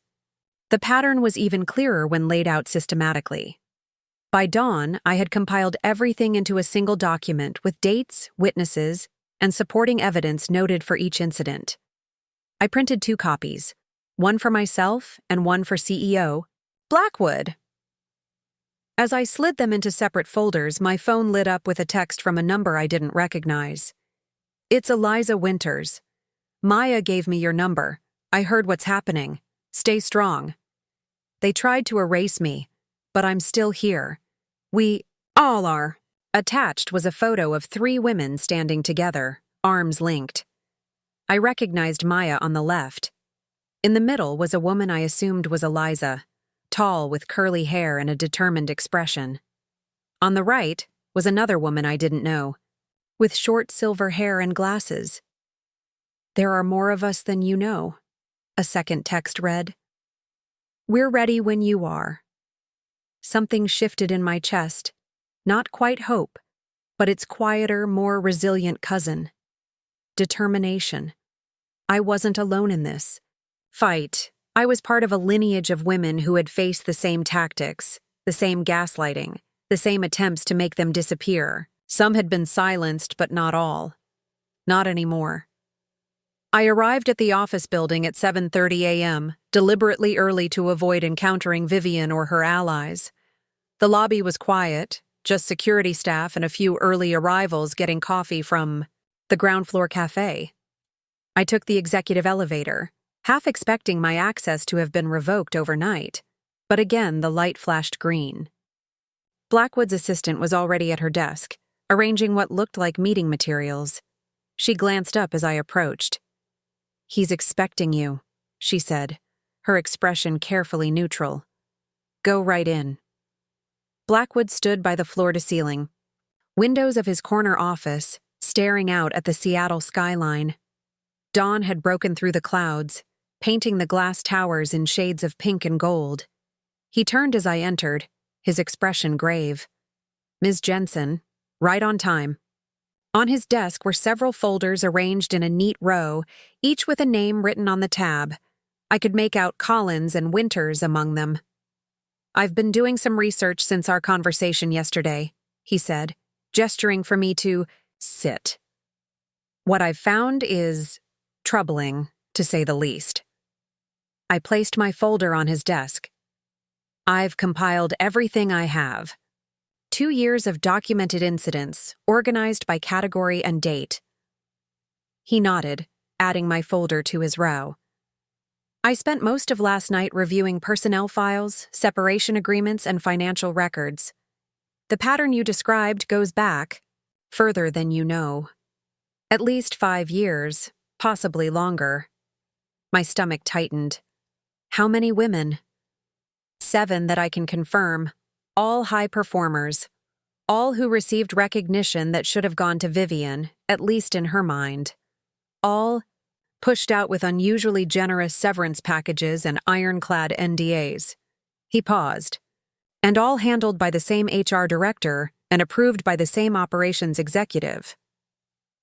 Speaker 1: The pattern was even clearer when laid out systematically. By dawn, I had compiled everything into a single document with dates, witnesses, and supporting evidence noted for each incident. I printed 2 copies, one for myself and one for CEO Blackwood. As I slid them into separate folders, my phone lit up with a text from a number I didn't recognize. "It's Eliza Winters. Maya gave me your number. I heard what's happening. Stay strong. They tried to erase me, but I'm still here. We all are." Attached was a photo of 3 women standing together, arms linked. I recognized Maya on the left. In the middle was a woman I assumed was Eliza, tall with curly hair and a determined expression. On the right was another woman I didn't know, with short silver hair and glasses. "There are more of us than you know," a second text read. "We're ready when you are." Something shifted in my chest, not quite hope, but its quieter, more resilient cousin. Determination. I wasn't alone in this fight. I was part of a lineage of women who had faced the same tactics, the same gaslighting, the same attempts to make them disappear. Some had been silenced, but not all. Not anymore. I arrived at the office building at 7:30 a.m., deliberately early to avoid encountering Vivian or her allies. The lobby was quiet, just security staff and a few early arrivals getting coffee from the ground floor cafe. I took the executive elevator, half expecting my access to have been revoked overnight, but again the light flashed green. Blackwood's assistant was already at her desk, arranging what looked like meeting materials. She glanced up as I approached. "He's expecting you," she said, her expression carefully neutral. "Go right in." Blackwood stood by the floor-to-ceiling, windows of his corner office staring out at the Seattle skyline. Dawn had broken through the clouds, painting the glass towers in shades of pink and gold. He turned as I entered, his expression grave. "Ms. Jensen, right on time." On his desk were several folders arranged in a neat row, each with a name written on the tab. I could make out Collins and Winters among them. "I've been doing some research since our conversation yesterday," he said, gesturing for me to sit. "What I've found is troubling, to say the least." I placed my folder on his desk. "I've compiled everything I have. 2 years of documented incidents, organized by category and date." He nodded, adding my folder to his row. "I spent most of last night reviewing personnel files, separation agreements, and financial records. The pattern you described goes back further than you know. At least 5 years, possibly longer." My stomach tightened. "How many women?" "7 that I can confirm, all high performers. All who received recognition that should have gone to Vivian, at least in her mind. All pushed out with unusually generous severance packages and ironclad NDAs." He paused. "And all handled by the same HR director and approved by the same operations executive."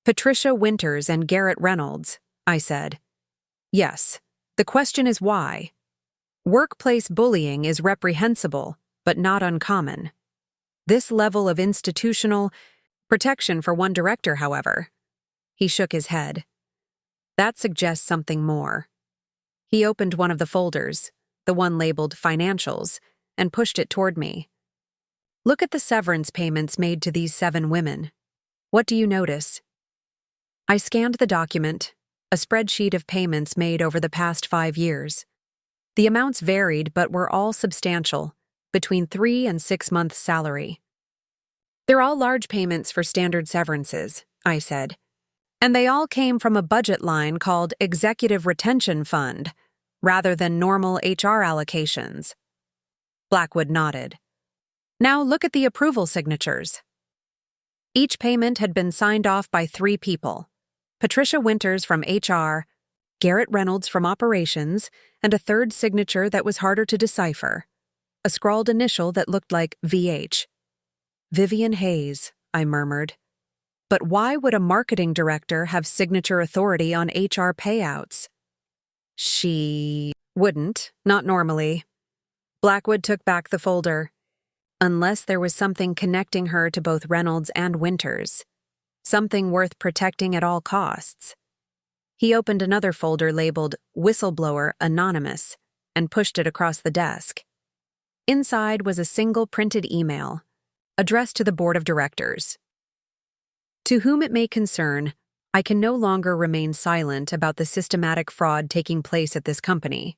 Speaker 1: "Patricia Winters and Garrett Reynolds," I said. "Yes. The question is why. Workplace bullying is reprehensible, but not uncommon. This level of institutional protection for one director, however." He shook his head. "That suggests something more." He opened one of the folders, the one labeled Financials, and pushed it toward me. "Look at the severance payments made to these 7 women. What do you notice?" I scanned the document, a spreadsheet of payments made over the past 5 years. The amounts varied but were all substantial, between 3 and 6 months' salary. "They're all large payments for standard severances," I said. "And they all came from a budget line called Executive Retention Fund, rather than normal HR allocations." Blackwood nodded. "Now look at the approval signatures." Each payment had been signed off by 3 people: Patricia Winters from HR, Garrett Reynolds from operations, and a third signature that was harder to decipher, a scrawled initial that looked like VH. "Vivian Hayes," I murmured. "But why would a marketing director have signature authority on HR payouts?" "She wouldn't, not normally." Blackwood took back the folder. "Unless there was something connecting her to both Reynolds and Winters. Something worth protecting at all costs." He opened another folder labeled Whistleblower Anonymous and pushed it across the desk. Inside was a single printed email, addressed to the board of directors. "To whom it may concern, I can no longer remain silent about the systematic fraud taking place at this company.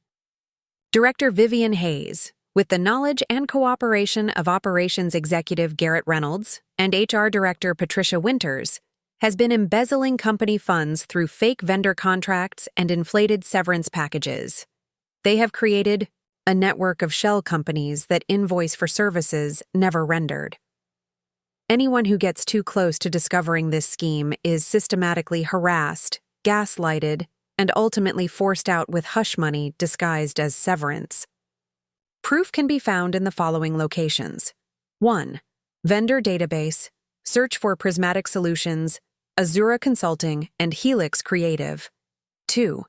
Speaker 1: Director Vivian Hayes, with the knowledge and cooperation of Operations Executive Garrett Reynolds and HR Director Patricia Winters, has been embezzling company funds through fake vendor contracts and inflated severance packages. They have created a network of shell companies that invoice for services never rendered. Anyone who gets too close to discovering this scheme is systematically harassed, gaslighted, and ultimately forced out with hush money disguised as severance. Proof can be found in the following locations. 1. Vendor database. Search for Prismatic Solutions, Azura Consulting, and Helix Creative. 2.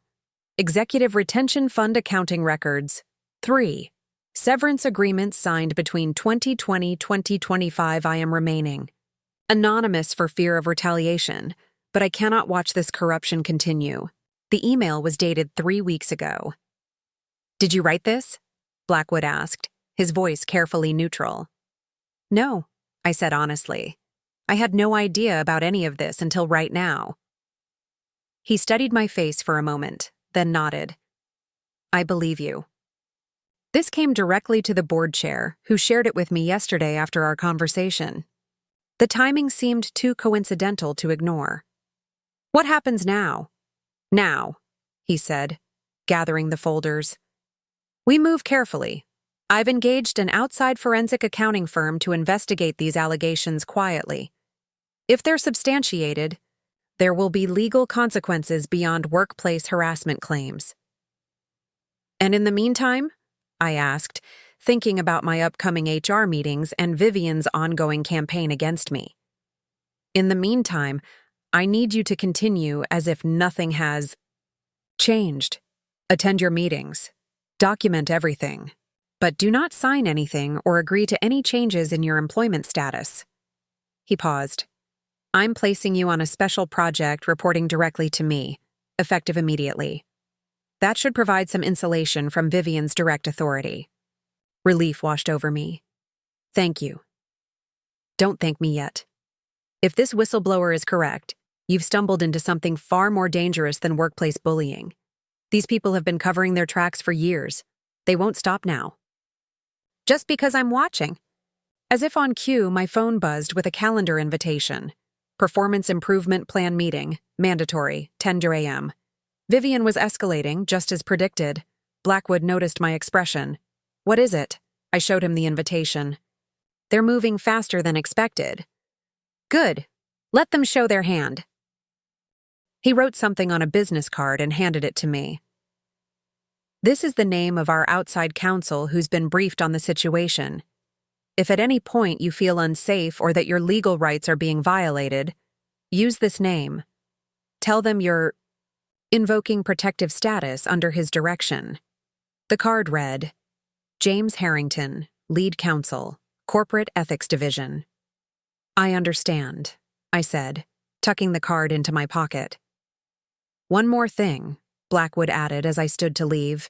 Speaker 1: Executive Retention Fund accounting records. 3. Severance agreements signed between 2020-2025 I am remaining. Anonymous for fear of retaliation, but I cannot watch this corruption continue. The email was dated 3 weeks ago." "Did you write this?" Blackwood asked, his voice carefully neutral. "No," I said honestly. "I had no idea about any of this until right now." He studied my face for a moment, then nodded. "I believe you." This came directly to the board chair, who shared it with me yesterday after our conversation. The timing seemed too coincidental to ignore. "What happens now?" "Now," he said, gathering the folders. "We move carefully. I've engaged an outside forensic accounting firm to investigate these allegations quietly. If they're substantiated, there will be legal consequences beyond workplace harassment claims." "And in the meantime?" I asked, thinking about my upcoming HR meetings and Vivian's ongoing campaign against me. In the meantime, I need you to continue as if nothing has changed. Attend your meetings. Document everything. But do not sign anything or agree to any changes in your employment status. He paused. I'm placing you on a special project reporting directly to me, effective immediately. That should provide some insulation from Vivian's direct authority. Relief washed over me. Thank you. Don't thank me yet. If this whistleblower is correct, you've stumbled into something far more dangerous than workplace bullying. These people have been covering their tracks for years. They won't stop now. Just because I'm watching. As if on cue, my phone buzzed with a calendar invitation. Performance Improvement Plan meeting, mandatory, 10 a.m. Vivian was escalating, just as predicted. Blackwood noticed my expression. What is it? I showed him the invitation. They're moving faster than expected. Good. Let them show their hand. He wrote something on a business card and handed it to me. This is the name of our outside counsel who's been briefed on the situation. If at any point you feel unsafe or that your legal rights are being violated, use this name. Tell them you're invoking protective status under his direction. The card read, James Harrington, Lead Counsel, Corporate Ethics Division. I understand, I said, tucking the card into my pocket. One more thing, Blackwood added as I stood to leave.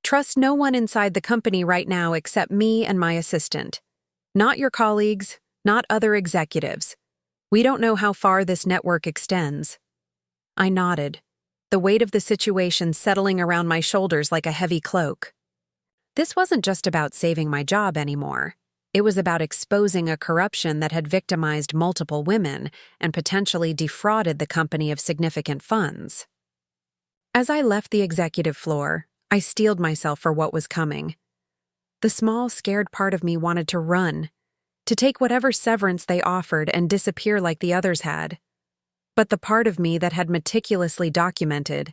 Speaker 1: Trust no one inside the company right now except me and my assistant. Not your colleagues, not other executives. We don't know how far this network extends. I nodded, the weight of the situation settling around my shoulders like a heavy cloak. This wasn't just about saving my job anymore. It was about exposing a corruption that had victimized multiple women and potentially defrauded the company of significant funds. As I left the executive floor, I steeled myself for what was coming. The small, scared part of me wanted to run, to take whatever severance they offered and disappear like the others had. But the part of me that had meticulously documented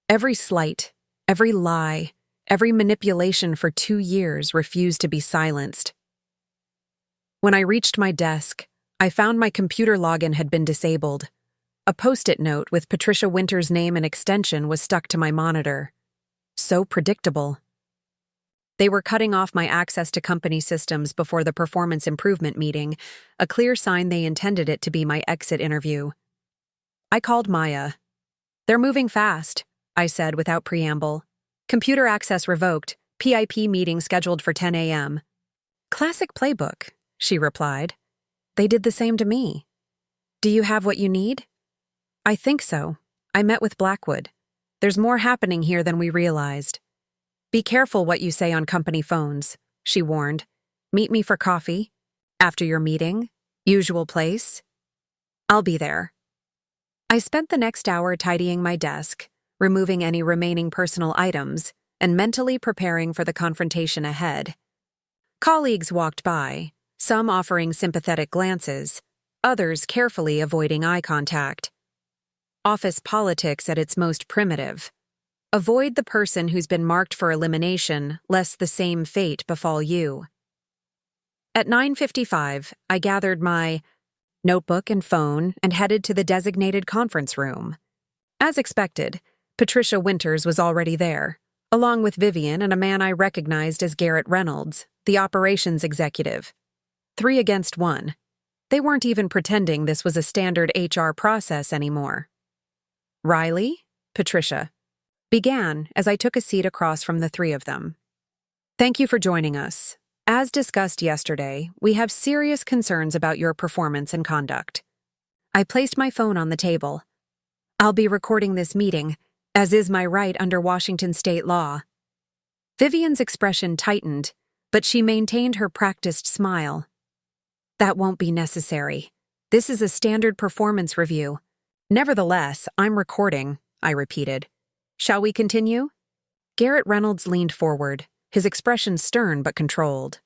Speaker 1: every slight, every lie, every manipulation for 2 years refused to be silenced. When I reached my desk, I found my computer login had been disabled. A post-it note with Patricia Winter's name and extension was stuck to my monitor. So predictable. They were cutting off my access to company systems before the performance improvement meeting, a clear sign they intended it to be my exit interview. I called Maya. They're moving fast, I said without preamble. Computer access revoked, PIP meeting scheduled for 10 a.m. Classic playbook, she replied. They did the same to me. Do you have what you need? I think so. I met with Blackwood. There's more happening here than we realized. Be careful what you say on company phones, she warned. Meet me for coffee. After your meeting. Usual place. I'll be there. I spent the next hour tidying my desk, removing any remaining personal items, and mentally preparing for the confrontation ahead. Colleagues walked by, some offering sympathetic glances, others carefully avoiding eye contact. Office politics at its most primitive. Avoid the person who's been marked for elimination, lest the same fate befall you. At 9:55, I gathered my notebook and phone and headed to the designated conference room. As expected, Patricia Winters was already there, along with Vivian and a man I recognized as Garrett Reynolds, the operations executive. 3 against 1. They weren't even pretending this was a standard HR process anymore. Riley, Patricia, began as I took a seat across from the 3 of them. Thank you for joining us. As discussed yesterday, we have serious concerns about your performance and conduct. I placed my phone on the table. I'll be recording this meeting, as is my right under Washington state law. Vivian's expression tightened, but she maintained her practiced smile. That won't be necessary. This is a standard performance review. Nevertheless, I'm recording, I repeated. Shall we continue? Garrett Reynolds leaned forward, his expression stern but controlled.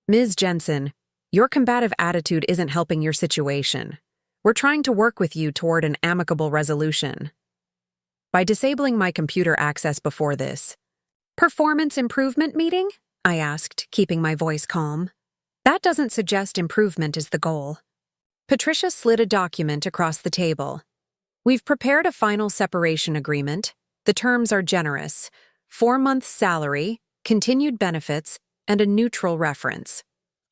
Speaker 1: Ms. Jensen, your combative attitude isn't helping your situation. We're trying to work with you toward an amicable resolution. By disabling my computer access before this performance improvement meeting? I asked, keeping my voice calm. That doesn't suggest improvement is the goal. Patricia slid a document across the table. We've prepared a final separation agreement. The terms are generous: 4 months' salary, continued benefits, and a neutral reference.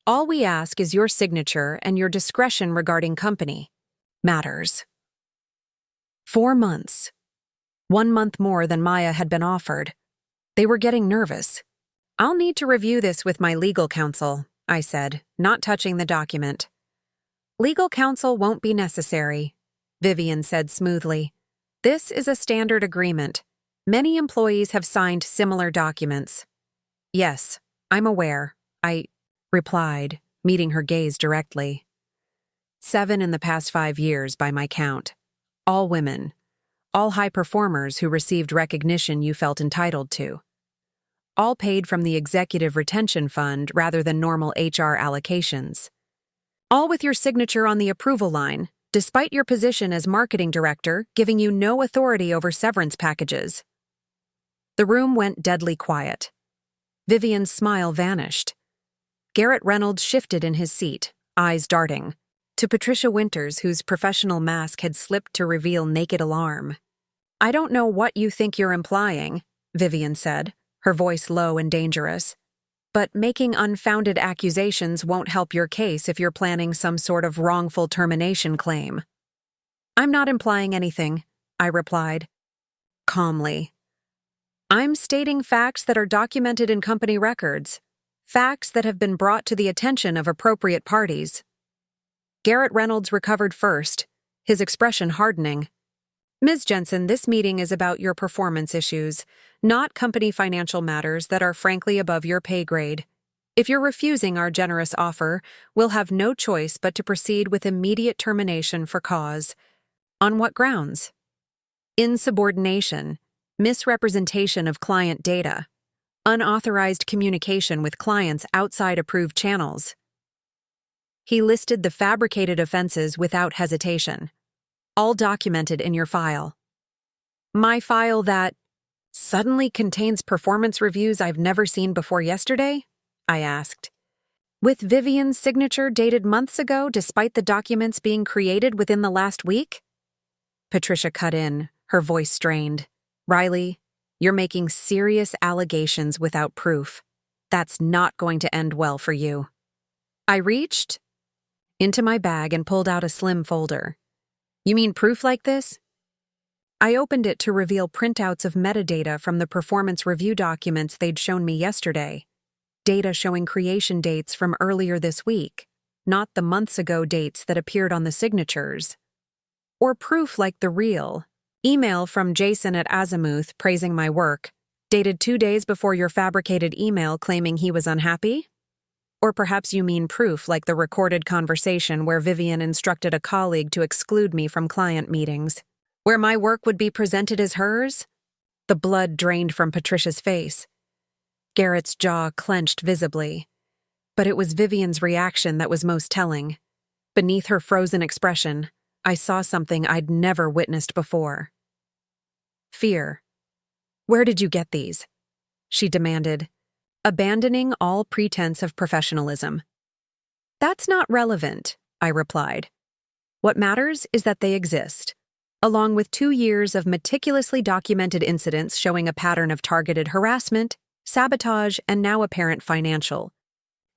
Speaker 1: All we ask is your signature and your discretion regarding company matters. 4 months. 1 month more than Maya had been offered. They were getting nervous. I'll need to review this with my legal counsel, I said, not touching the document. Legal counsel won't be necessary, Vivian said smoothly. This is a standard agreement. Many employees have signed similar documents. Yes, I'm aware, I replied, meeting her gaze directly. 7 in the past 5 years by my count. All women. All high performers who received recognition you felt entitled to. All paid from the Executive Retention Fund rather than normal HR allocations. All with your signature on the approval line, despite your position as marketing director giving you no authority over severance packages. The room went deadly quiet. Vivian's smile vanished. Garrett Reynolds shifted in his seat, eyes darting, to Patricia Winters, whose professional mask had slipped to reveal naked alarm. I don't know what you think you're implying, Vivian said, her voice low and dangerous. But making unfounded accusations won't help your case if you're planning some sort of wrongful termination claim. I'm not implying anything, I replied, calmly. I'm stating facts that are documented in company records, facts that have been brought to the attention of appropriate parties. Garrett Reynolds recovered first, his expression hardening. Ms. Jensen, this meeting is about your performance issues, not company financial matters that are frankly above your pay grade. If you're refusing our generous offer, we'll have no choice but to proceed with immediate termination for cause. On what grounds? Insubordination, misrepresentation of client data, unauthorized communication with clients outside approved channels. He listed the fabricated offenses without hesitation. All documented in your file. My file that suddenly contains performance reviews I've never seen before yesterday? I asked. With Vivian's signature dated months ago despite the documents being created within the last week? Patricia cut in, her voice strained. Riley, you're making serious allegations without proof. That's not going to end well for you. I reached into my bag and pulled out a slim folder. You mean proof like this? I opened it to reveal printouts of metadata from the performance review documents they'd shown me yesterday. Data showing creation dates from earlier this week, not the months ago dates that appeared on the signatures. Or proof like the real email from Jason at Azimuth praising my work, dated 2 days before your fabricated email claiming he was unhappy? Or perhaps you mean proof like the recorded conversation where Vivian instructed a colleague to exclude me from client meetings, where my work would be presented as hers? The blood drained from Patricia's face. Garrett's jaw clenched visibly. But it was Vivian's reaction that was most telling. Beneath her frozen expression, I saw something I'd never witnessed before. Fear. Where did you get these? She demanded, abandoning all pretense of professionalism. That's not relevant, I replied. What matters is that they exist, along with 2 years of meticulously documented incidents showing a pattern of targeted harassment, sabotage, and now apparent financial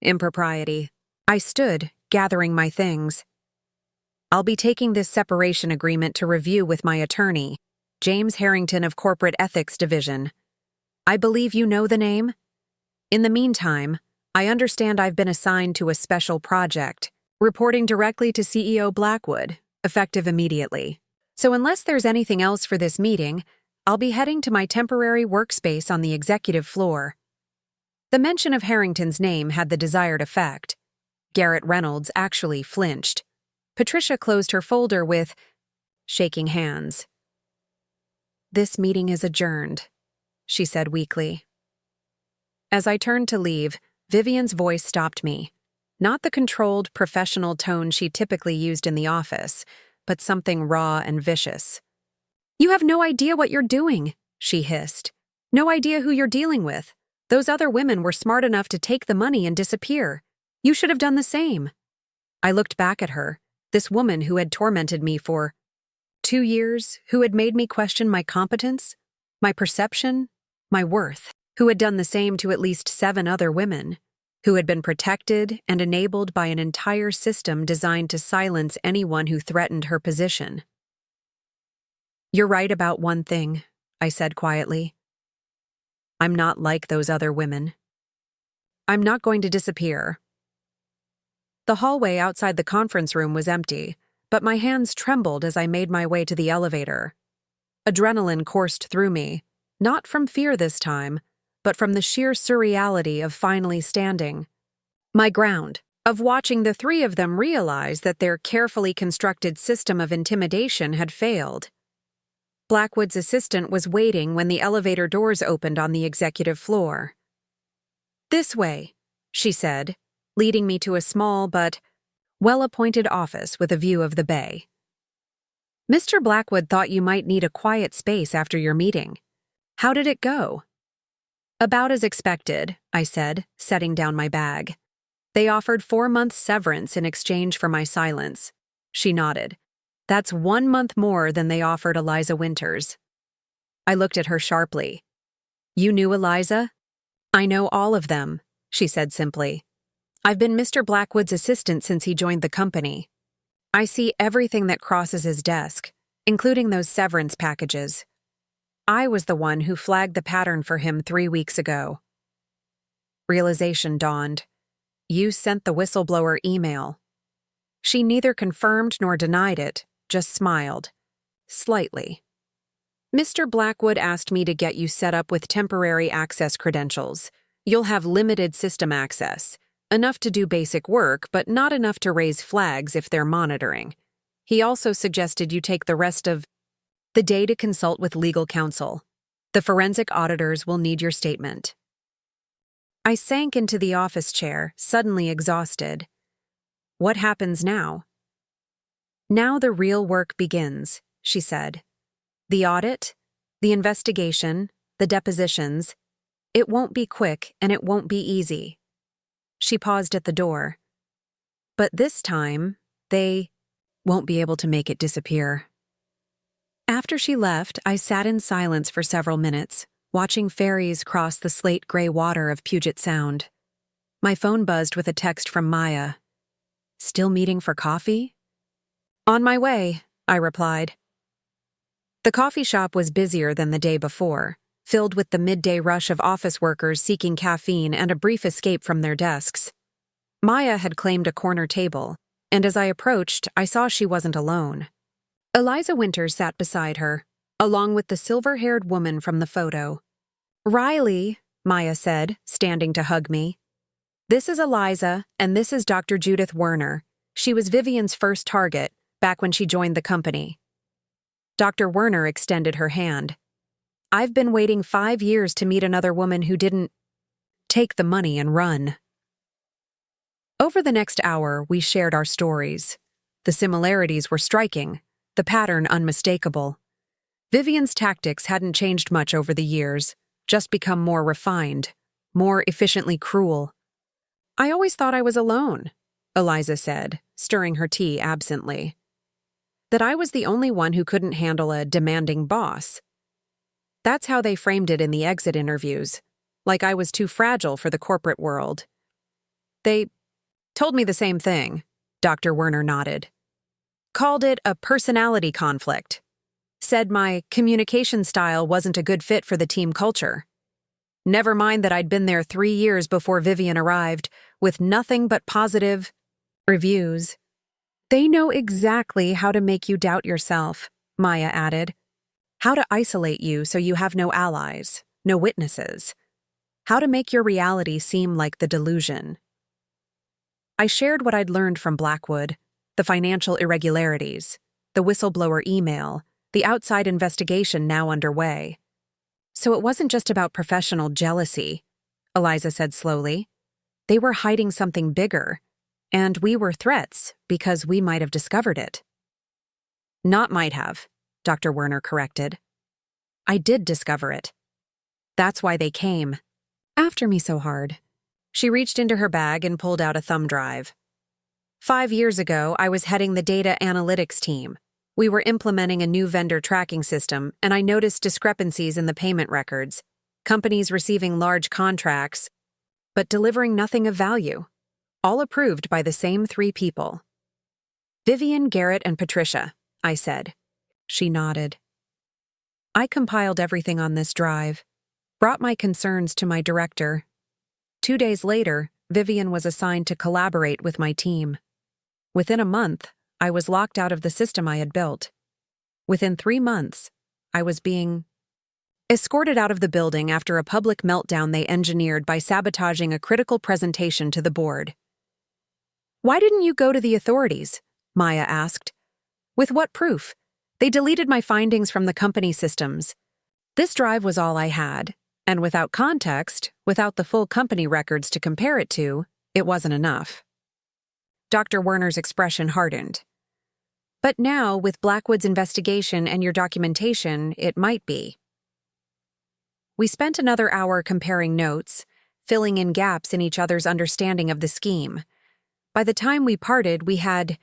Speaker 1: impropriety. I stood, gathering my things. I'll be taking this separation agreement to review with my attorney, James Harrington of Corporate Ethics Division. I believe you know the name? In the meantime, I understand I've been assigned to a special project, reporting directly to CEO Blackwood, effective immediately. So unless there's anything else for this meeting, I'll be heading to my temporary workspace on the executive floor. The mention of Harrington's name had the desired effect. Garrett Reynolds actually flinched. Patricia closed her folder with shaking hands. This meeting is adjourned, she said weakly. As I turned to leave, Vivian's voice stopped me. Not the controlled, professional tone she typically used in the office, but something raw and vicious. You have no idea what you're doing, she hissed. No idea who you're dealing with. Those other women were smart enough to take the money and disappear. You should have done the same. I looked back at her, this woman who had tormented me for 2 years, who had made me question my competence, my perception, my worth, who had done the same to at least 7 other women, who had been protected and enabled by an entire system designed to silence anyone who threatened her position. "You're right about one thing," I said quietly. "I'm not like those other women. I'm not going to disappear." The hallway outside the conference room was empty, but my hands trembled as I made my way to the elevator. Adrenaline coursed through me, not from fear this time, but from the sheer surreality of finally standing my ground, of watching the 3 of them realize that their carefully constructed system of intimidation had failed. Blackwood's assistant was waiting when the elevator doors opened on the executive floor. "This way," she said, leading me to a small but well-appointed office with a view of the bay. "Mr. Blackwood thought you might need a quiet space after your meeting. How did it go?" "About as expected," I said, setting down my bag. "They offered 4 months severance in exchange for my silence." She nodded. "That's 1 month more than they offered Eliza Winters." I looked at her sharply. "You knew Eliza?" "I know all of them," she said simply. "I've been Mr. Blackwood's assistant since he joined the company. I see everything that crosses his desk, including those severance packages. I was the one who flagged the pattern for him 3 weeks ago." Realization dawned. "You sent the whistleblower email." She neither confirmed nor denied it, just smiled. Slightly. "Mr. Blackwood asked me to get you set up with temporary access credentials. You'll have limited system access. Enough to do basic work, but not enough to raise flags if they're monitoring. He also suggested you take the rest of the day to consult with legal counsel. The forensic auditors will need your statement." I sank into the office chair, suddenly exhausted. "What happens now?" "Now the real work begins," she said. "The audit, the investigation, the depositions. It won't be quick and it won't be easy." She paused at the door. "But this time, they won't be able to make it disappear." After she left, I sat in silence for several minutes, watching ferries cross the slate-gray water of Puget Sound. My phone buzzed with a text from Maya. "Still meeting for coffee?" "On my way," I replied. The coffee shop was busier than the day before, filled with the midday rush of office workers seeking caffeine and a brief escape from their desks. Maya had claimed a corner table, and as I approached, I saw she wasn't alone. Eliza Winters sat beside her, along with the silver-haired woman from the photo. "Riley," Maya said, standing to hug me. "This is Eliza, and this is Dr. Judith Werner. She was Vivian's first target, back when she joined the company." Dr. Werner extended her hand. "I've been waiting 5 years to meet another woman who didn't take the money and run." Over the next hour, we shared our stories. The similarities were striking, the pattern unmistakable. Vivian's tactics hadn't changed much over the years, just become more refined, more efficiently cruel. "I always thought I was alone," Eliza said, stirring her tea absently. "That I was the only one who couldn't handle a demanding boss. That's how they framed it in the exit interviews, like I was too fragile for the corporate world." "They told me the same thing," Dr. Werner nodded. "Called it a personality conflict. Said my communication style wasn't a good fit for the team culture. Never mind that I'd been there 3 years before Vivian arrived, with nothing but positive reviews. They know exactly how to make you doubt yourself," Maya added. "How to isolate you so you have no allies, no witnesses. How to make your reality seem like the delusion." I shared what I'd learned from Blackwood, the financial irregularities, the whistleblower email, the outside investigation now underway. "So it wasn't just about professional jealousy," Eliza said slowly. "They were hiding something bigger, and we were threats because we might have discovered it." "Not might have," Dr. Werner corrected. "I did discover it. That's why they came. After me so hard. She reached into her bag and pulled out a thumb drive. 5 years ago, I was heading the data analytics team. We were implementing a new vendor tracking system, and I noticed discrepancies in the payment records. Companies receiving large contracts, but delivering nothing of value. All approved by the same 3 people. Vivian, Garrett, and Patricia, I said. She nodded. I compiled everything on this drive, brought my concerns to my director. 2 days later, Vivian was assigned to collaborate with my team. Within a month, I was locked out of the system I had built. Within 3 months, I was being escorted out of the building after a public meltdown they engineered by sabotaging a critical presentation to the board. Why didn't you go to the authorities? Maya asked. With what proof? They deleted my findings from the company systems. This drive was all I had, and without context, without the full company records to compare it to, it wasn't enough. Dr. Werner's expression hardened. But now, with Blackwood's investigation and your documentation, it might be. We spent another hour comparing notes, filling in gaps in each other's understanding of the scheme. By the time we parted, we had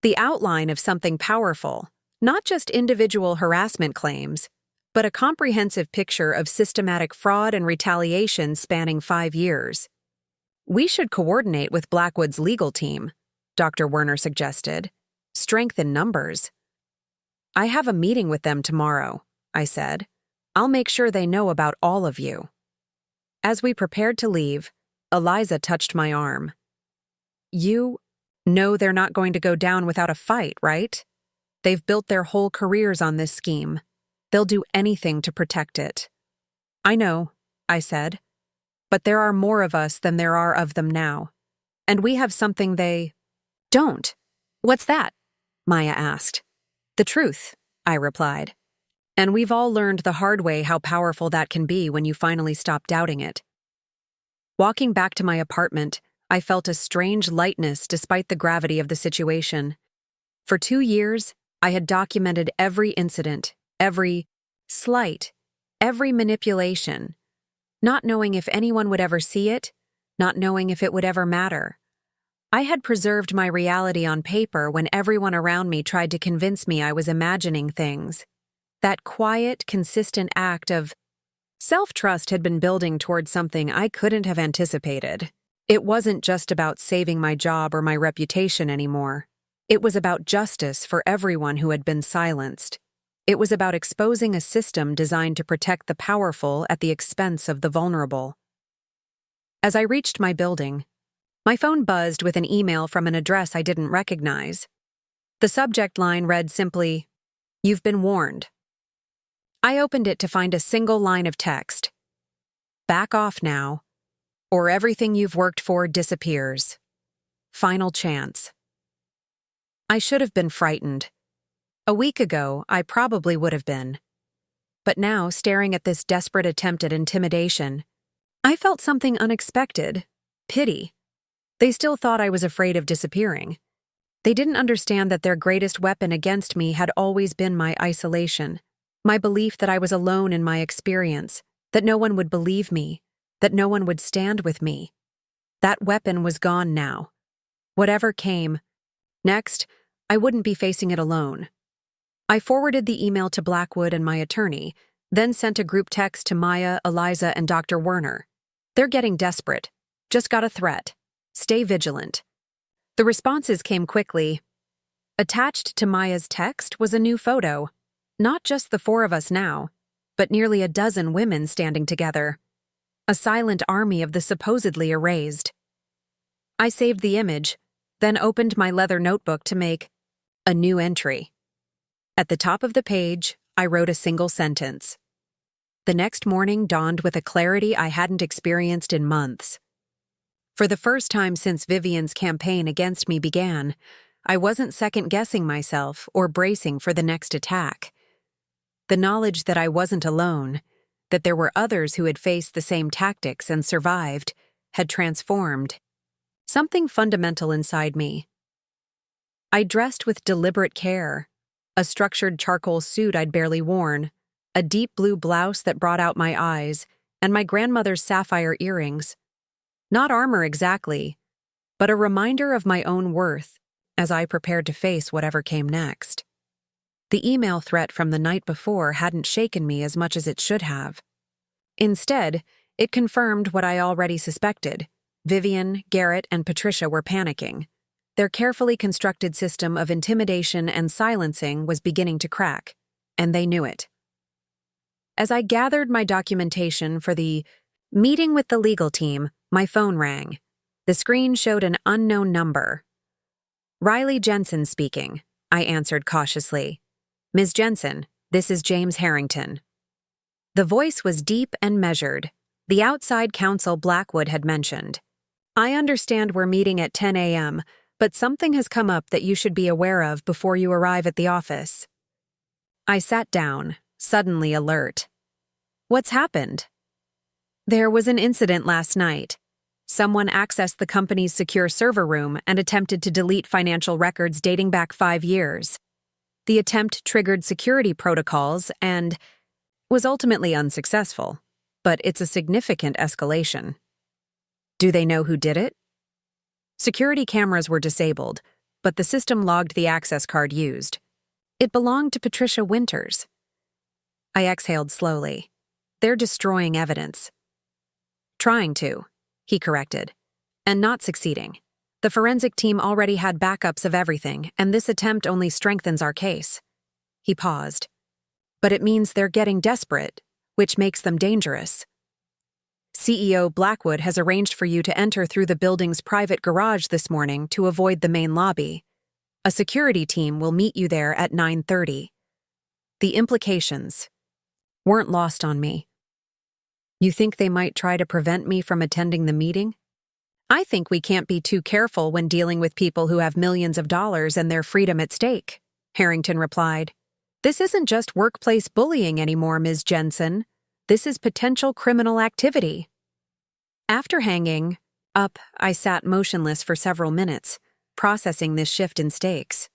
Speaker 1: the outline of something powerful, not just individual harassment claims, but a comprehensive picture of systematic fraud and retaliation spanning 5 years. We should coordinate with Blackwood's legal team, Dr. Werner suggested. Strengthen numbers. I have a meeting with them tomorrow, I said. I'll make sure they know about all of you. As we prepared to leave, Eliza touched my arm. You know they're not going to go down without a fight, right? They've built their whole careers on this scheme. They'll do anything to protect it. I know, I said. But there are more of us than there are of them now. And we have something they don't. What's that? Maya asked. The truth, I replied. And we've all learned the hard way how powerful that can be when you finally stop doubting it. Walking back to my apartment, I felt a strange lightness despite the gravity of the situation. For 2 years, I had documented every incident, every slight, every manipulation, not knowing if anyone would ever see it, not knowing if it would ever matter. I had preserved my reality on paper when everyone around me tried to convince me I was imagining things. That quiet, consistent act of self-trust had been building towards something I couldn't have anticipated. It wasn't just about saving my job or my reputation anymore. It was about justice for everyone who had been silenced. It was about exposing a system designed to protect the powerful at the expense of the vulnerable. As I reached my building, my phone buzzed with an email from an address I didn't recognize. The subject line read simply, "You've been warned." I opened it to find a single line of text. Back off now, or everything you've worked for disappears. Final chance. I should have been frightened. A week ago, I probably would have been. But now, staring at this desperate attempt at intimidation, I felt something unexpected, pity. They still thought I was afraid of disappearing. They didn't understand that their greatest weapon against me had always been my isolation, my belief that I was alone in my experience, that no one would believe me, that no one would stand with me. That weapon was gone now. Whatever came next, I wouldn't be facing it alone. I forwarded the email to Blackwood and my attorney, then sent a group text to Maya, Eliza, and Dr. Werner. They're getting desperate. Just got a threat. Stay vigilant. The responses came quickly. Attached to Maya's text was a new photo. Not just the 4 of us now, but nearly a dozen women standing together. A silent army of the supposedly erased. I saved the image, then opened my leather notebook to make a new entry. At the top of the page, I wrote a single sentence. The next morning dawned with a clarity I hadn't experienced in months. For the first time since Vivian's campaign against me began, I wasn't second-guessing myself or bracing for the next attack. The knowledge that I wasn't alone, that there were others who had faced the same tactics and survived, had transformed something fundamental inside me. I dressed with deliberate care, a structured charcoal suit I'd barely worn, a deep blue blouse that brought out my eyes, and my grandmother's sapphire earrings. Not armor exactly, but a reminder of my own worth as I prepared to face whatever came next. The email threat from the night before hadn't shaken me as much as it should have. Instead, it confirmed what I already suspected. Vivian, Garrett, and Patricia were panicking. Their carefully constructed system of intimidation and silencing was beginning to crack, and they knew it. As I gathered my documentation for the meeting with the legal team, my phone rang. The screen showed an unknown number. "Riley Jensen speaking," I answered cautiously. "Ms. Jensen, this is James Harrington." The voice was deep and measured, the outside counsel Blackwood had mentioned. "I understand we're meeting at 10 a.m., but something has come up that you should be aware of before you arrive at the office." I sat down, suddenly alert. "What's happened?" "There was an incident last night. Someone accessed the company's secure server room and attempted to delete financial records dating back 5 years. The attempt triggered security protocols and was ultimately unsuccessful, but it's a significant escalation." "Do they know who did it?" "Security cameras were disabled, but the system logged the access card used. It belonged to Patricia Winters." I exhaled slowly. "They're destroying evidence." "Trying to," he corrected, "and not succeeding. The forensic team already had backups of everything, and this attempt only strengthens our case." He paused. "But it means they're getting desperate, which makes them dangerous. CEO Blackwood has arranged for you to enter through the building's private garage this morning to avoid the main lobby. A security team will meet you there at 9:30. The implications weren't lost on me. "You think they might try to prevent me from attending the meeting?" "I think we can't be too careful when dealing with people who have millions of dollars and their freedom at stake," Harrington replied. "This isn't just workplace bullying anymore, Ms. Jensen. This is potential criminal activity." After hanging up, I sat motionless for several minutes, processing this shift in stakes.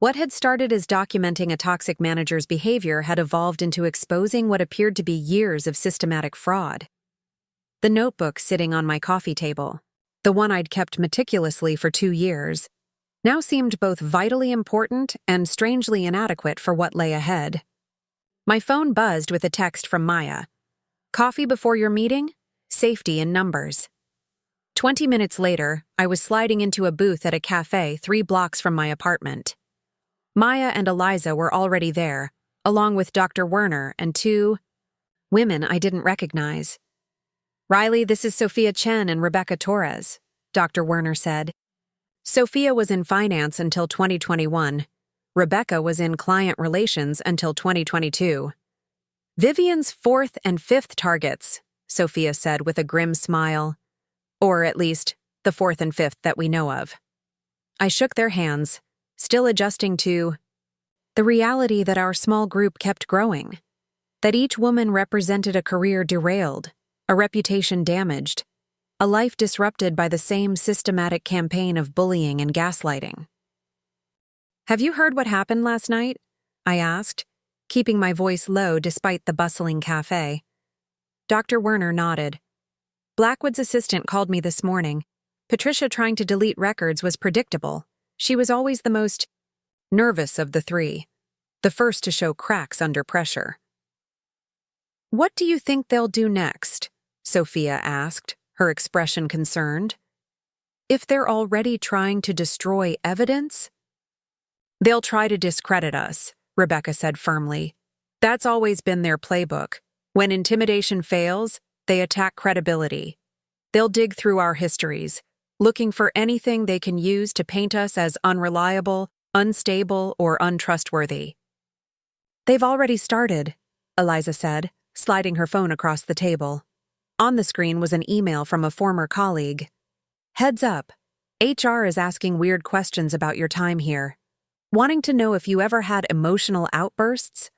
Speaker 1: What had started as documenting a toxic manager's behavior had evolved into exposing what appeared to be years of systematic fraud. The notebook sitting on my coffee table, the one I'd kept meticulously for 2 years, now seemed both vitally important and strangely inadequate for what lay ahead. My phone buzzed with a text from Maya. "Coffee before your meeting? Safety in numbers." 20 minutes later, I was sliding into a booth at a cafe 3 blocks from my apartment. Maya and Eliza were already there, along with Dr. Werner and 2 women I didn't recognize. "Riley, this is Sophia Chen and Rebecca Torres," Dr. Werner said. Sophia was in finance until 2021. Rebecca was in client relations until 2022. "Vivian's 4th and 5th targets," Sophia said with a grim smile. "Or at least, the 4th and 5th that we know of." I shook their hands, still adjusting to the reality that our small group kept growing, that each woman represented a career derailed, a reputation damaged, a life disrupted by the same systematic campaign of bullying and gaslighting. "Have you heard what happened last night?" I asked, keeping my voice low despite the bustling cafe. Dr. Werner nodded. "Blackwood's assistant called me this morning. Patricia trying to delete records was predictable. She was always the most nervous of the 3, the first to show cracks under pressure." "What do you think they'll do next?" Sophia asked, her expression concerned. "If they're already trying to destroy evidence?" "They'll try to discredit us," Rebecca said firmly. "That's always been their playbook. When intimidation fails, they attack credibility. They'll dig through our histories, looking for anything they can use to paint us as unreliable, unstable, or untrustworthy." "They've already started," Eliza said, sliding her phone across the table. On the screen was an email from a former colleague. "Heads up, HR is asking weird questions about your time here. Wanting to know if you ever had emotional outbursts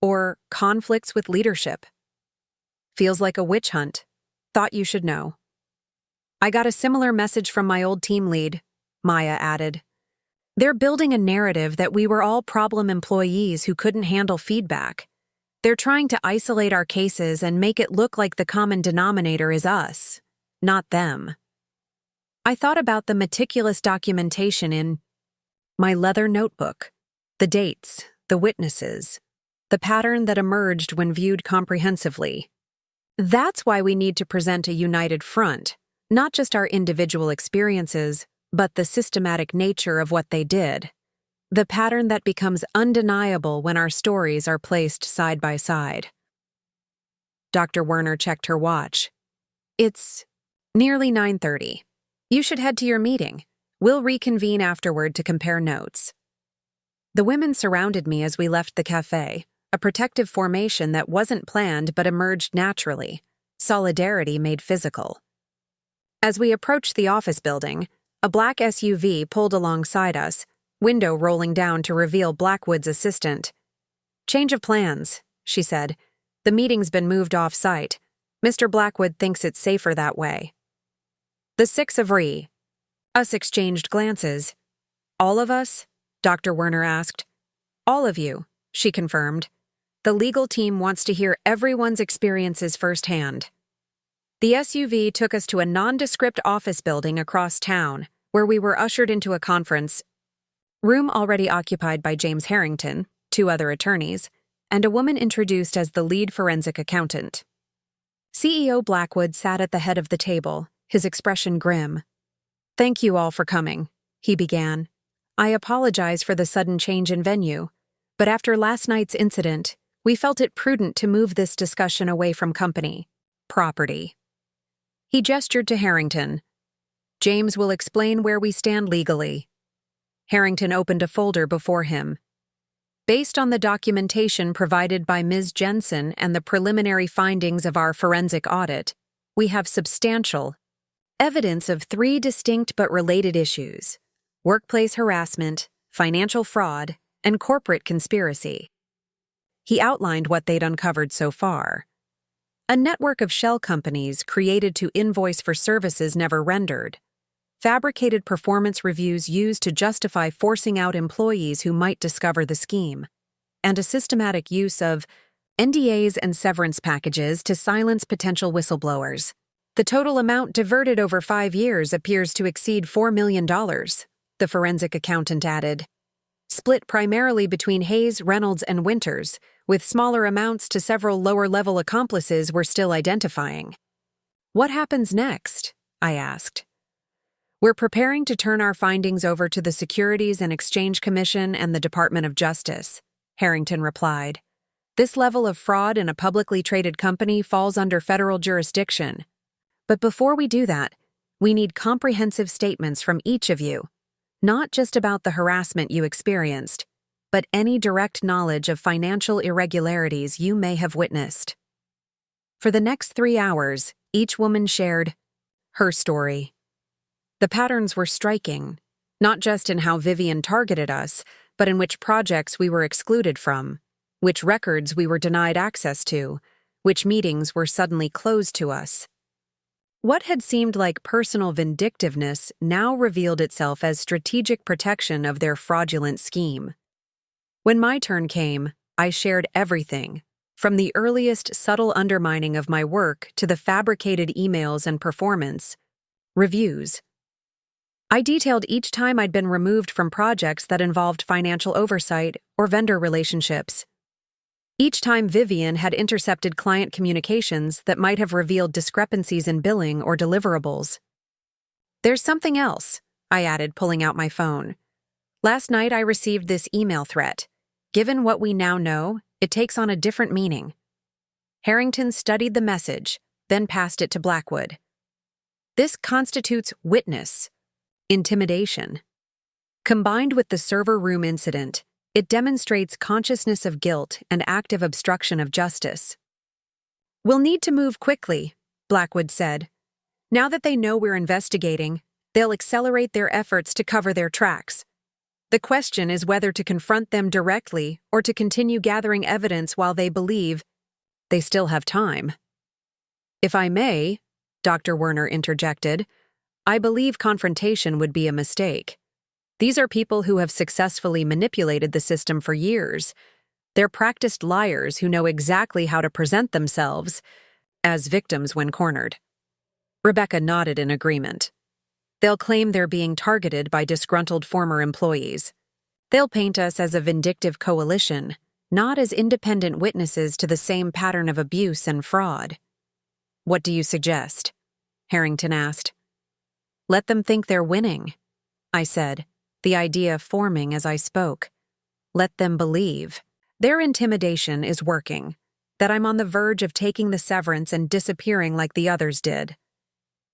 Speaker 1: or conflicts with leadership. Feels like a witch hunt. Thought you should know." "I got a similar message from my old team lead," Maya added. "They're building a narrative that we were all problem employees who couldn't handle feedback. They're trying to isolate our cases and make it look like the common denominator is us, not them. I thought about the meticulous documentation in my leather notebook, the dates, the witnesses, the pattern that emerged when viewed comprehensively. That's why we need to present a united front, not just our individual experiences, but the systematic nature of what they did. The pattern that becomes undeniable when our stories are placed side by side. Dr. Werner checked her watch. It's nearly 9:30. You should head to your meeting. We'll reconvene afterward to compare notes. The women surrounded me as we left the cafe, a protective formation that wasn't planned but emerged naturally, solidarity made physical. As we approached the office building, a black SUV pulled alongside us, window rolling down to reveal Blackwood's assistant. "Change of plans," she said. "The meeting's been moved off-site. Mr. Blackwood thinks it's safer that way." The six agree. Us exchanged glances. "All of us?" Dr. Werner asked. "All of you," she confirmed. "The legal team wants to hear everyone's experiences firsthand." The SUV took us to a nondescript office building across town, where we were ushered into a conference room already occupied by James Harrington, two other attorneys, and a woman introduced as the lead forensic accountant. CEO Blackwood sat at the head of the table, his expression grim. "Thank you all for coming," he began. "I apologize for the sudden change in venue, but after last night's incident, we felt it prudent to move this discussion away from company, property." He gestured to Harrington. "James will explain where we stand legally." Harrington opened a folder before him. "Based on the documentation provided by Ms. Jensen and the preliminary findings of our forensic audit, we have substantial evidence of three distinct but related issues: workplace harassment, financial fraud, and corporate conspiracy." He outlined what they'd uncovered so far. A network of shell companies created to invoice for services never rendered, fabricated performance reviews used to justify forcing out employees who might discover the scheme, and a systematic use of NDAs and severance packages to silence potential whistleblowers. The total amount diverted over 5 years appears to exceed $4 million, the forensic accountant added, split primarily between Hayes, Reynolds, and Winters, with smaller amounts to several lower-level accomplices we're still identifying. "What happens next?" I asked. "We're preparing to turn our findings over to the Securities and Exchange Commission and the Department of Justice," Harrington replied. "This level of fraud in a publicly traded company falls under federal jurisdiction. But before we do that, we need comprehensive statements from each of you, not just about the harassment you experienced, but any direct knowledge of financial irregularities you may have witnessed." For the next 3 hours, each woman shared her story. The patterns were striking, not just in how Vivian targeted us, but in which projects we were excluded from, which records we were denied access to, which meetings were suddenly closed to us. What had seemed like personal vindictiveness now revealed itself as strategic protection of their fraudulent scheme. When my turn came, I shared everything, from the earliest subtle undermining of my work to the fabricated emails and performance reviews. I detailed each time I'd been removed from projects that involved financial oversight or vendor relationships. Each time Vivian had intercepted client communications that might have revealed discrepancies in billing or deliverables. "There's something else," I added, pulling out my phone. "Last night I received this email threat. Given what we now know, it takes on a different meaning." Harrington studied the message, then passed it to Blackwood. "This constitutes witness intimidation. Combined with the server room incident, it demonstrates consciousness of guilt and active obstruction of justice." "We'll need to move quickly," Blackwood said. "Now that they know we're investigating, they'll accelerate their efforts to cover their tracks. The question is whether to confront them directly or to continue gathering evidence while they believe they still have time." "If I may," Dr. Werner interjected, "I believe confrontation would be a mistake. These are people who have successfully manipulated the system for years. They're practiced liars who know exactly how to present themselves as victims when cornered. Rebecca nodded in agreement. They'll claim they're being targeted by disgruntled former employees. They'll paint us as a vindictive coalition, not as independent witnesses to the same pattern of abuse and fraud. What do you suggest? Harrington asked. Let them think they're winning, I said, the idea forming as I spoke. Let them believe. Their intimidation is working, that I'm on the verge of taking the severance and disappearing like the others did.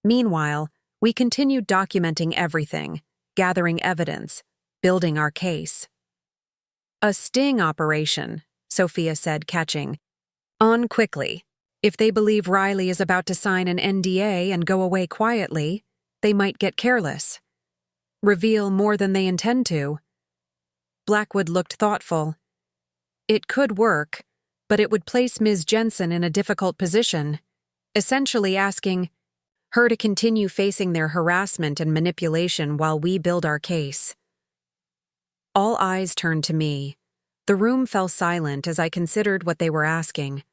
Speaker 1: Meanwhile, we continued documenting everything, gathering evidence, building our case. A sting operation, Sophia said, catching on quickly. If they believe Riley is about to sign an NDA and go away quietly, they might get careless. Reveal more than they intend to. Blackwood looked thoughtful. It could work, but it would place Ms. Jensen in a difficult position, essentially asking her to continue facing their harassment and manipulation while we build our case. All eyes turned to me. The room fell silent as I considered what they were asking.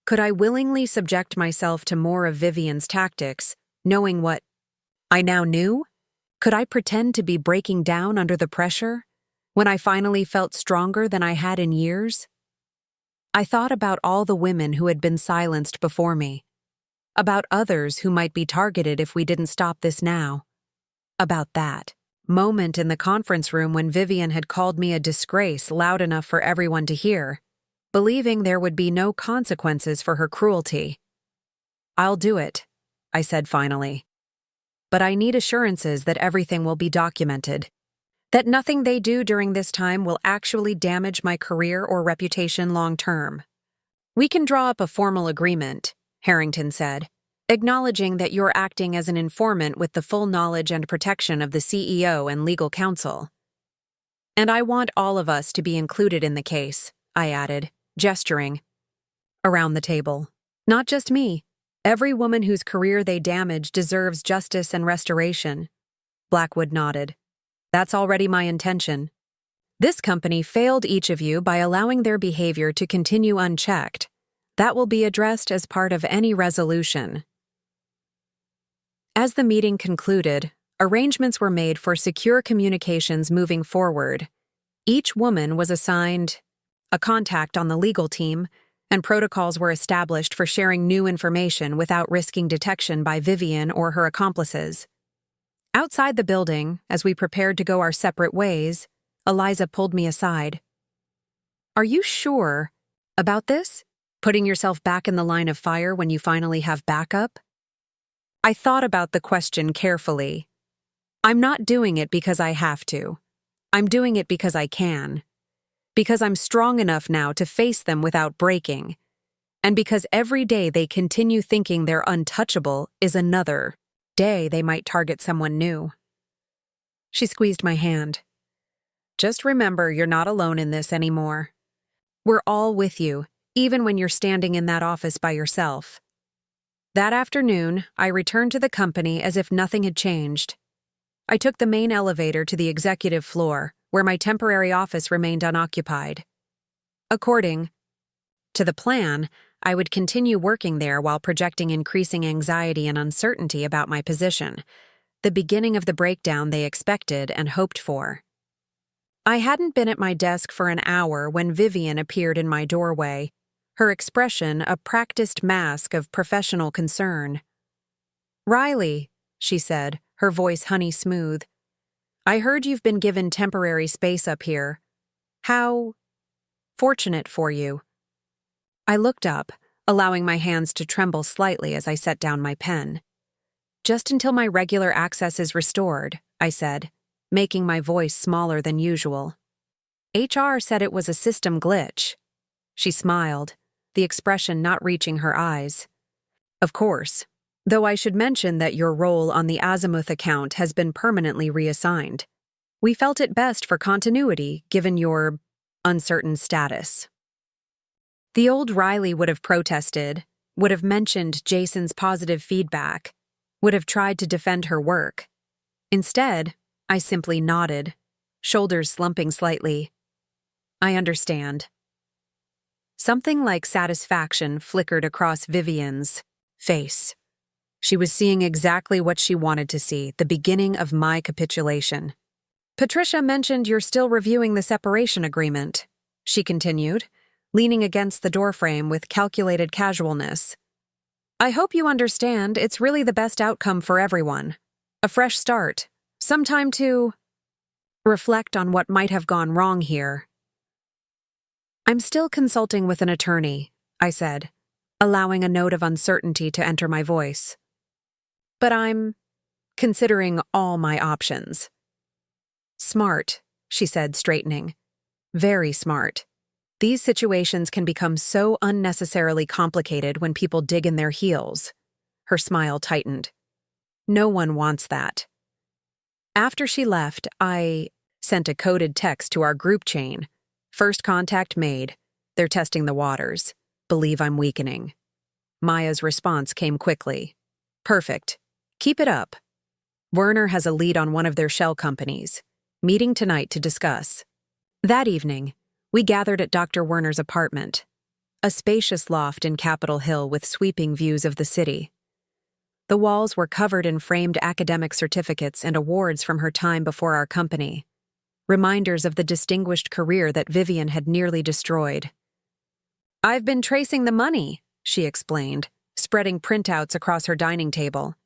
Speaker 1: Could I willingly subject myself to more of Vivian's tactics, knowing what I now knew? Could I pretend to be breaking down under the pressure, when I finally felt stronger than I had in years? I thought about all the women who had been silenced before me, about others who might be targeted if we didn't stop this now, about that moment in the conference room when Vivian had called me a disgrace loud enough for everyone to hear, believing there would be no consequences for her cruelty. I'll do it, I said finally. But I need assurances that everything will be documented, that nothing they do during this time will actually damage my career or reputation long term. We can draw up a formal agreement, Harrington said, acknowledging that you're acting as an informant with the full knowledge and protection of the CEO and legal counsel. And I want all of us to be included in the case, I added, gesturing around the table. Not just me. Every woman whose career they damage deserves justice and restoration. Blackwood nodded. That's already my intention. This company failed each of you by allowing their behavior to continue unchecked. That will be addressed as part of any resolution. As the meeting concluded, arrangements were made for secure communications moving forward. Each woman was assigned a contact on the legal team, and protocols were established for sharing new information without risking detection by Vivian or her accomplices. Outside the building, as we prepared to go our separate ways, Eliza pulled me aside. Are you sure about this? Putting yourself back in the line of fire when you finally have backup? I thought about the question carefully. I'm not doing it because I have to. I'm doing it because I can. Because I'm strong enough now to face them without breaking. And because every day they continue thinking they're untouchable is another day they might target someone new. She squeezed my hand. Just remember you're not alone in this anymore. We're all with you, even when you're standing in that office by yourself. That afternoon, I returned to the company as if nothing had changed. I took the main elevator to the executive floor, where my temporary office remained unoccupied. According to the plan, I would continue working there while projecting increasing anxiety and uncertainty about my position, the beginning of the breakdown they expected and hoped for. I hadn't been at my desk for an hour when Vivian appeared in my doorway, her expression a practiced mask of professional concern. "Riley," she said, her voice honey-smooth, "I heard you've been given temporary space up here. How fortunate for you." I looked up, allowing my hands to tremble slightly as I set down my pen. "Just until my regular access is restored," I said, making my voice smaller than usual. "HR said it was a system glitch." She smiled, the expression not reaching her eyes. "Of course, though I should mention that your role on the Azimuth account has been permanently reassigned. We felt it best for continuity, given your uncertain status." The old Riley would have protested, would have mentioned Jason's positive feedback, would have tried to defend her work. Instead, I simply nodded, shoulders slumping slightly. "I understand." Something like satisfaction flickered across Vivian's face. She was seeing exactly what she wanted to see, the beginning of my capitulation. "Patricia mentioned you're still reviewing the separation agreement," she continued, leaning against the doorframe with calculated casualness. "I hope you understand it's really the best outcome for everyone. A fresh start. Some time to reflect on what might have gone wrong here." "I'm still consulting with an attorney," I said, allowing a note of uncertainty to enter my voice. "But I'm considering all my options." "Smart," she said, straightening. "Very smart. These situations can become so unnecessarily complicated when people dig in their heels." Her smile tightened. "No one wants that." After she left, I sent a coded text to our group chain. "First contact made. They're testing the waters. Believe I'm weakening." Maya's response came quickly. "Perfect. Keep it up. Werner has a lead on one of their shell companies. Meeting tonight to discuss." That evening, we gathered at Dr. Werner's apartment, a spacious loft in Capitol Hill with sweeping views of the city. The walls were covered in framed academic certificates and awards from her time before our company, reminders of the distinguished career that Vivian had nearly destroyed. "I've been tracing the money," she explained, spreading printouts across her dining table.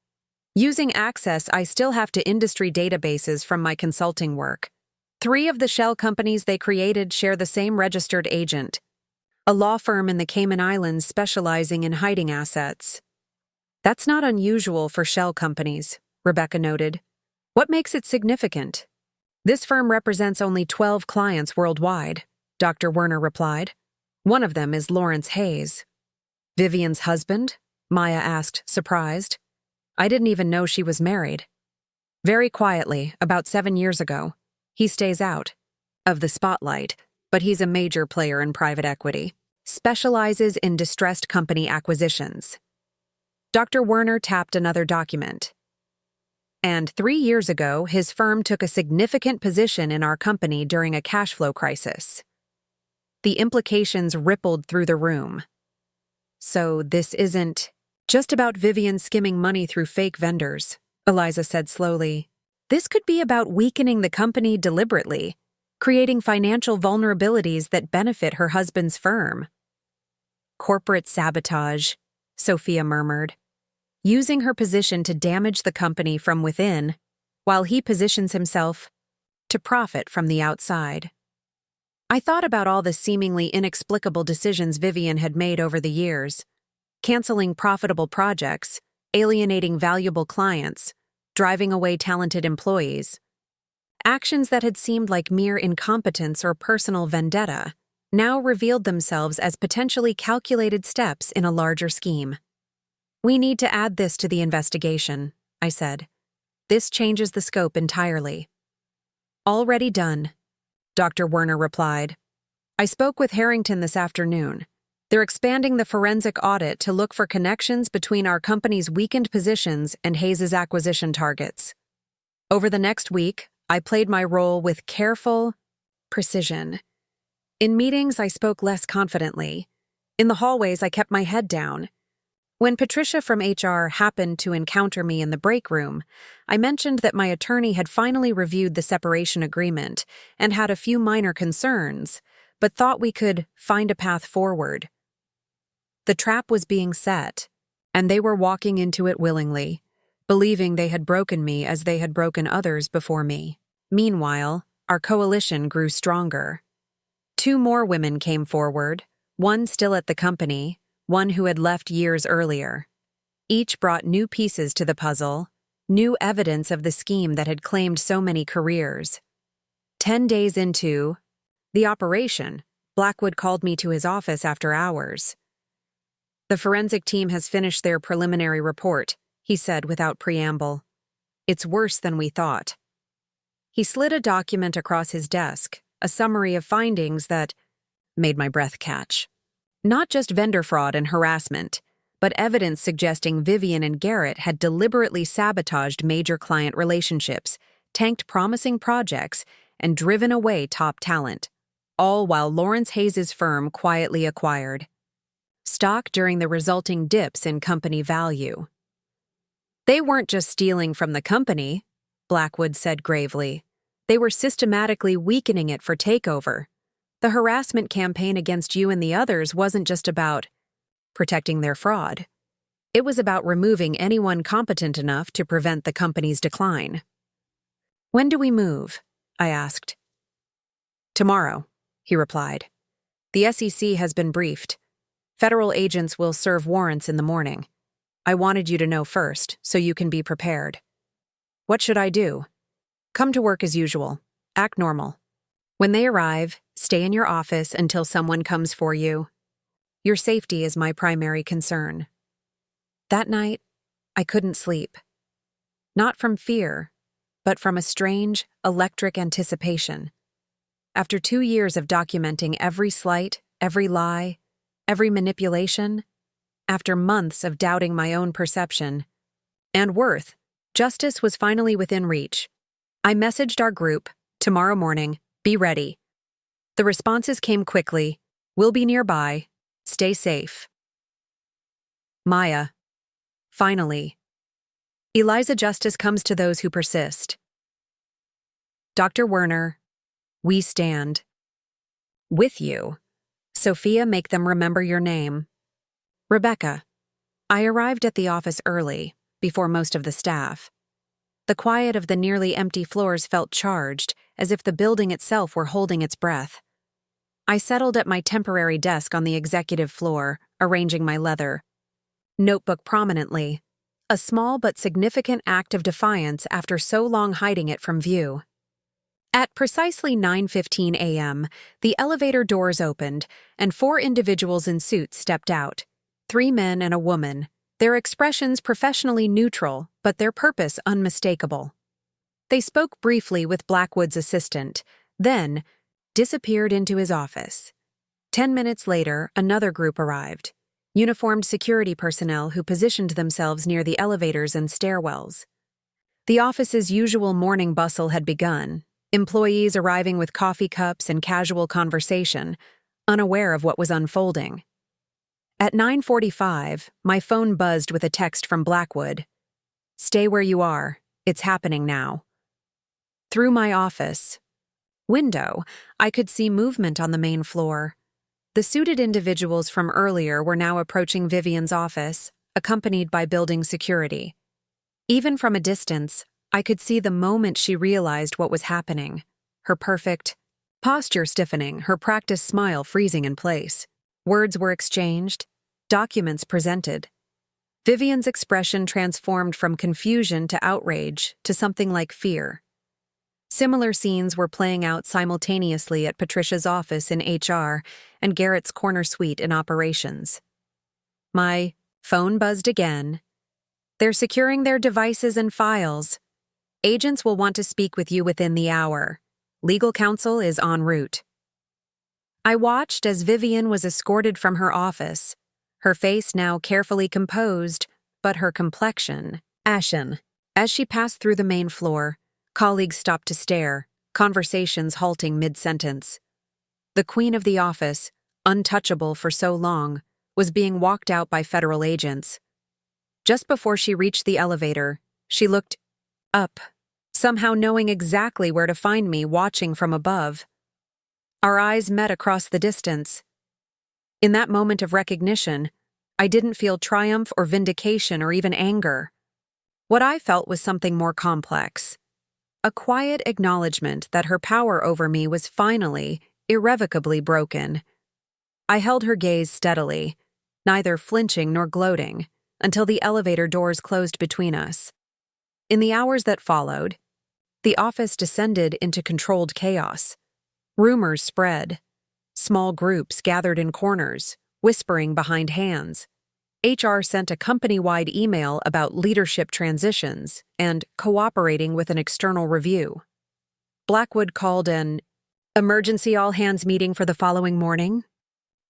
Speaker 1: "Using Access, I still have to industry databases from my consulting work. 3 of the shell companies they created share the same registered agent, a law firm in the Cayman Islands specializing in hiding assets." "That's not unusual for shell companies," Rebecca noted. "What makes it significant?" "This firm represents only 12 clients worldwide," Dr. Werner replied. "One of them is Lawrence Hayes." "Vivian's husband?" Maya asked, surprised. "I didn't even know she was married." "Very quietly, about 7 years ago. He stays out of the spotlight, but he's a major player in private equity. Specializes in distressed company acquisitions." Dr. Werner tapped another document. "And 3 years ago, his firm took a significant position in our company during a cash flow crisis." The implications rippled through the room. "So this isn't just about Vivian skimming money through fake vendors," Eliza said slowly. "This could be about weakening the company deliberately, creating financial vulnerabilities that benefit her husband's firm." "Corporate sabotage," Sophia murmured. "Using her position to damage the company from within, while he positions himself to profit from the outside." I thought about all the seemingly inexplicable decisions Vivian had made over the years. Canceling profitable projects, alienating valuable clients, driving away talented employees. Actions that had seemed like mere incompetence or personal vendetta now revealed themselves as potentially calculated steps in a larger scheme. "We need to add this to the investigation," I said. "This changes the scope entirely." "Already done," Dr. Werner replied. "I spoke with Harrington this afternoon. They're expanding the forensic audit to look for connections between our company's weakened positions and Hayes's acquisition targets. Over the next week, I played my role with careful precision. In meetings, I spoke less confidently. In the hallways, I kept my head down. When Patricia from HR happened to encounter me in the break room, I mentioned that my attorney had finally reviewed the separation agreement and had a few minor concerns, but thought we could find a path forward. The trap was being set, and they were walking into it willingly, believing they had broken me as they had broken others before me. Meanwhile, our coalition grew stronger. 2 more women came forward, one still at the company, one who had left years earlier. Each brought new pieces to the puzzle, new evidence of the scheme that had claimed so many careers. 10 days into the operation, Blackwood called me to his office after hours. "The forensic team has finished their preliminary report," he said without preamble. "It's worse than we thought." He slid a document across his desk, a summary of findings that made my breath catch. Not just vendor fraud and harassment, but evidence suggesting Vivian and Garrett had deliberately sabotaged major client relationships, tanked promising projects, and driven away top talent. all while Lawrence Hayes's firm quietly acquired stock during the resulting dips in company value. They weren't just stealing from the company, Blackwood said gravely. They were systematically weakening it for takeover. The harassment campaign against you and the others wasn't just about protecting their fraud. It was about removing anyone competent enough to prevent the company's decline. When do we move? I asked. Tomorrow, he replied. The SEC has been briefed. Federal agents will serve warrants in the morning. I wanted you to know first, so you can be prepared. What should I do? Come to work as usual. Act normal. When they arrive, stay in your office until someone comes for you. Your safety is my primary concern. That night, I couldn't sleep. Not from fear, but from a strange, electric anticipation. After 2 years of documenting every slight, every lie, every manipulation, after months of doubting my own perception and worth, justice was finally within reach. I messaged our group, tomorrow morning, be ready. The responses came quickly, we'll be nearby, stay safe. Maya. Finally. Eliza Justice comes to those who persist. Dr. Werner, we stand. With you. Sophia, make them remember your name. Rebecca. I arrived at the office early, before most of the staff. The quiet of the nearly empty floors felt charged, as if the building itself were holding its breath. I settled at my temporary desk on the executive floor, arranging my leather. Notebook prominently, a small but significant act of defiance after so long hiding it from view. At precisely 9:15 a.m., the elevator doors opened, and 4 individuals in suits stepped out, 3 men and a woman, their expressions professionally neutral, but their purpose unmistakable. They spoke briefly with Blackwood's assistant, then disappeared into his office. 10 minutes later, another group arrived. Uniformed security personnel who positioned themselves near the elevators and stairwells. The office's usual morning bustle had begun, employees arriving with coffee cups and casual conversation, unaware of what was unfolding. At 9:45, my phone buzzed with a text from Blackwood. Stay where you are, it's happening now. Through my office window, I could see movement on the main floor. The suited individuals from earlier were now approaching Vivian's office, accompanied by building security. Even from a distance, I could see the moment she realized what was happening, her perfect posture stiffening, her practiced smile freezing in place. Words were exchanged, documents presented. Vivian's expression transformed from confusion to outrage to something like fear. Similar scenes were playing out simultaneously at Patricia's office in HR and Garrett's corner suite in operations. My phone buzzed again. They're securing their devices and files. Agents will want to speak with you within the hour. Legal counsel is en route. I watched as Vivian was escorted from her office, her face now carefully composed, but her complexion ashen. As she passed through the main floor, colleagues stopped to stare, conversations halting mid-sentence. The queen of the office, untouchable for so long, was being walked out by federal agents. Just before she reached the elevator, she looked up, somehow knowing exactly where to find me watching from above. Our eyes met across the distance. In that moment of recognition, I didn't feel triumph or vindication or even anger. What I felt was something more complex. A quiet acknowledgement that her power over me was finally, irrevocably broken. I held her gaze steadily, neither flinching nor gloating, until the elevator doors closed between us. In the hours that followed, the office descended into controlled chaos. Rumors spread. Small groups gathered in corners, whispering behind hands. HR sent a company-wide email about leadership transitions and cooperating with an external review. Blackwood called an emergency all-hands meeting for the following morning.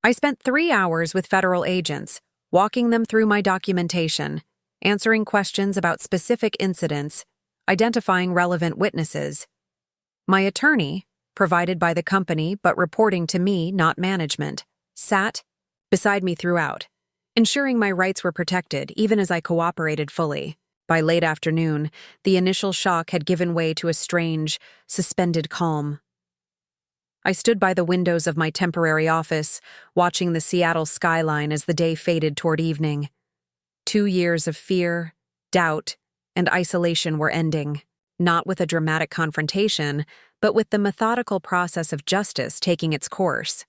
Speaker 1: I spent 3 hours with federal agents, walking them through my documentation, answering questions about specific incidents, identifying relevant witnesses. My attorney, provided by the company but reporting to me, not management, sat beside me throughout, ensuring my rights were protected even as I cooperated fully. By late afternoon, the initial shock had given way to a strange, suspended calm. I stood by the windows of my temporary office, watching the Seattle skyline as the day faded toward evening. 2 years of fear, doubt, and isolation were ending, not with a dramatic confrontation, but with the methodical process of justice taking its course.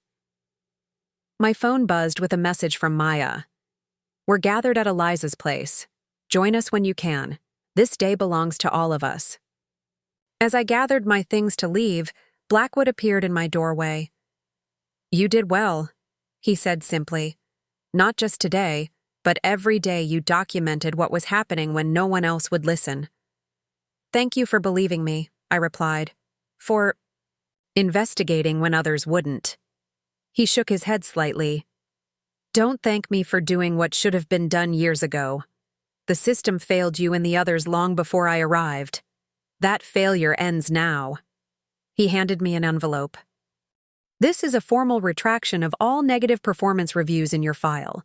Speaker 1: My phone buzzed with a message from Maya. "We're gathered at Eliza's place. Join us when you can. This day belongs to all of us." As I gathered my things to leave, Blackwood appeared in my doorway. "You did well," he said simply. "Not just today, but every day you documented what was happening when no one else would listen." "Thank you for believing me," I replied. "For investigating when others wouldn't." He shook his head slightly. "Don't thank me for doing what should have been done years ago. The system failed you and the others long before I arrived. That failure ends now." He handed me an envelope. "This is a formal retraction of all negative performance reviews in your file,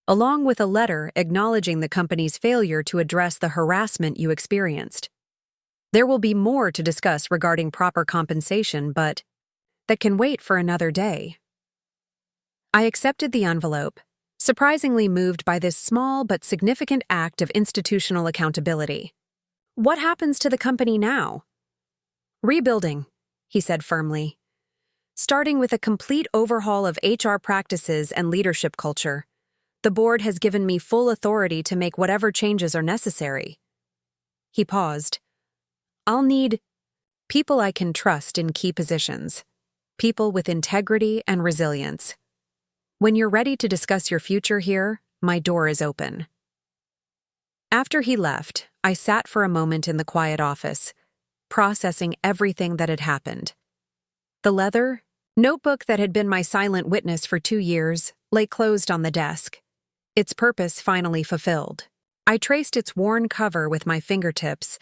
Speaker 1: along with a letter acknowledging the company's failure to address the harassment you experienced. There will be more to discuss regarding proper compensation, but that can wait for another day." I accepted the envelope, surprisingly moved by this small but significant act of institutional accountability. "What happens to the company now?" "Rebuilding," he said firmly. "Starting with a complete overhaul of HR practices and leadership culture. The board has given me full authority to make whatever changes are necessary." He paused. "I'll need people I can trust in key positions, people with integrity and resilience. When you're ready to discuss your future here, my door is open." After he left, I sat for a moment in the quiet office, processing everything that had happened. The leather notebook that had been my silent witness for 2 years lay closed on the desk, its purpose finally fulfilled. I traced its worn cover with my fingertips,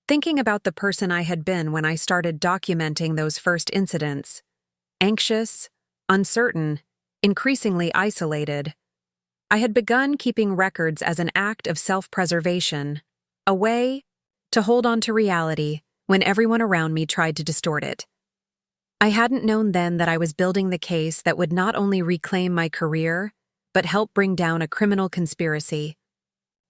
Speaker 1: thinking about the person I had been when I started documenting those first incidents. Anxious, uncertain, increasingly isolated. I had begun keeping records as an act of self-preservation, a way to hold on to reality when everyone around me tried to distort it. I hadn't known then that I was building the case that would not only reclaim my career, but help bring down a criminal conspiracy.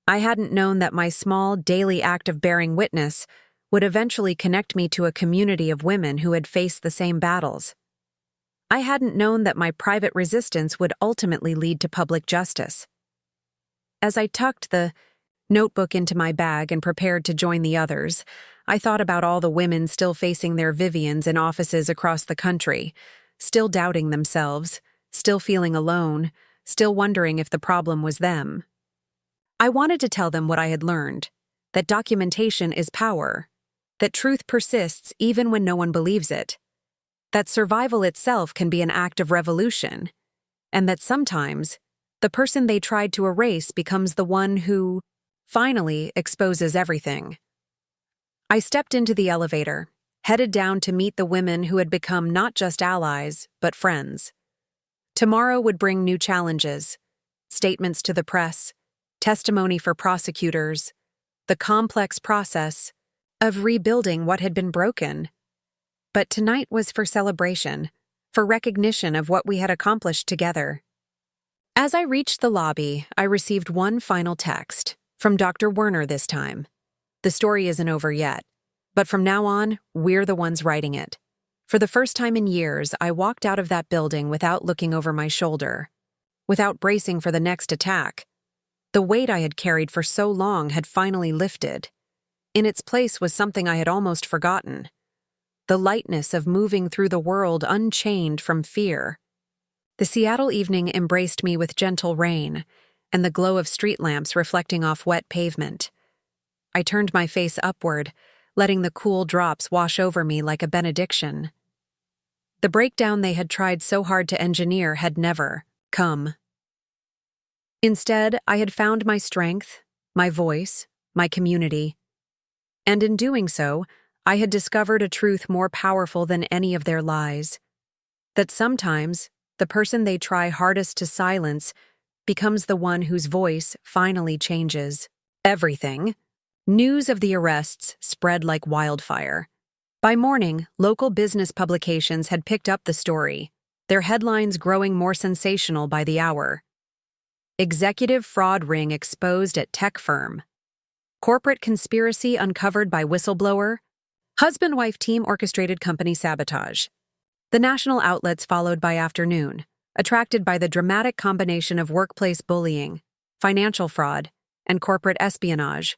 Speaker 1: I hadn't known that my small, daily act of bearing witness would eventually connect me to a community of women who had faced the same battles. I hadn't known that my private resistance would ultimately lead to public justice. As I tucked the notebook into my bag and prepared to join the others, I thought about all the women still facing their Vivians in offices across the country, still doubting themselves, still feeling alone, still wondering if the problem was them. I wanted to tell them what I had learned, that documentation is power, that truth persists even when no one believes it, that survival itself can be an act of revolution, and that sometimes the person they tried to erase becomes the one who finally exposes everything. I stepped into the elevator, headed down to meet the women who had become not just allies, but friends. Tomorrow would bring new challenges, statements to the press, testimony for prosecutors, the complex process of rebuilding what had been broken. But tonight was for celebration, for recognition of what we had accomplished together. As I reached the lobby, I received one final text, from Dr. Werner this time. "The story isn't over yet, but from now on, we're the ones writing it." For the first time in years, I walked out of that building without looking over my shoulder, without bracing for the next attack. The weight I had carried for so long had finally lifted. In its place was something I had almost forgotten: the lightness of moving through the world unchained from fear. The Seattle evening embraced me with gentle rain, and the glow of street lamps reflecting off wet pavement. I turned my face upward, letting the cool drops wash over me like a benediction. The breakdown they had tried so hard to engineer had never come. Instead, I had found my strength, my voice, my community. And in doing so, I had discovered a truth more powerful than any of their lies. That sometimes, the person they try hardest to silence becomes the one whose voice finally changes everything. News of the arrests spread like wildfire. By morning, local business publications had picked up the story, their headlines growing more sensational by the hour. Executive fraud ring exposed at tech firm. Corporate conspiracy uncovered by whistleblower. Husband-wife team orchestrated company sabotage. The national outlets followed by afternoon, attracted by the dramatic combination of workplace bullying, financial fraud, and corporate espionage.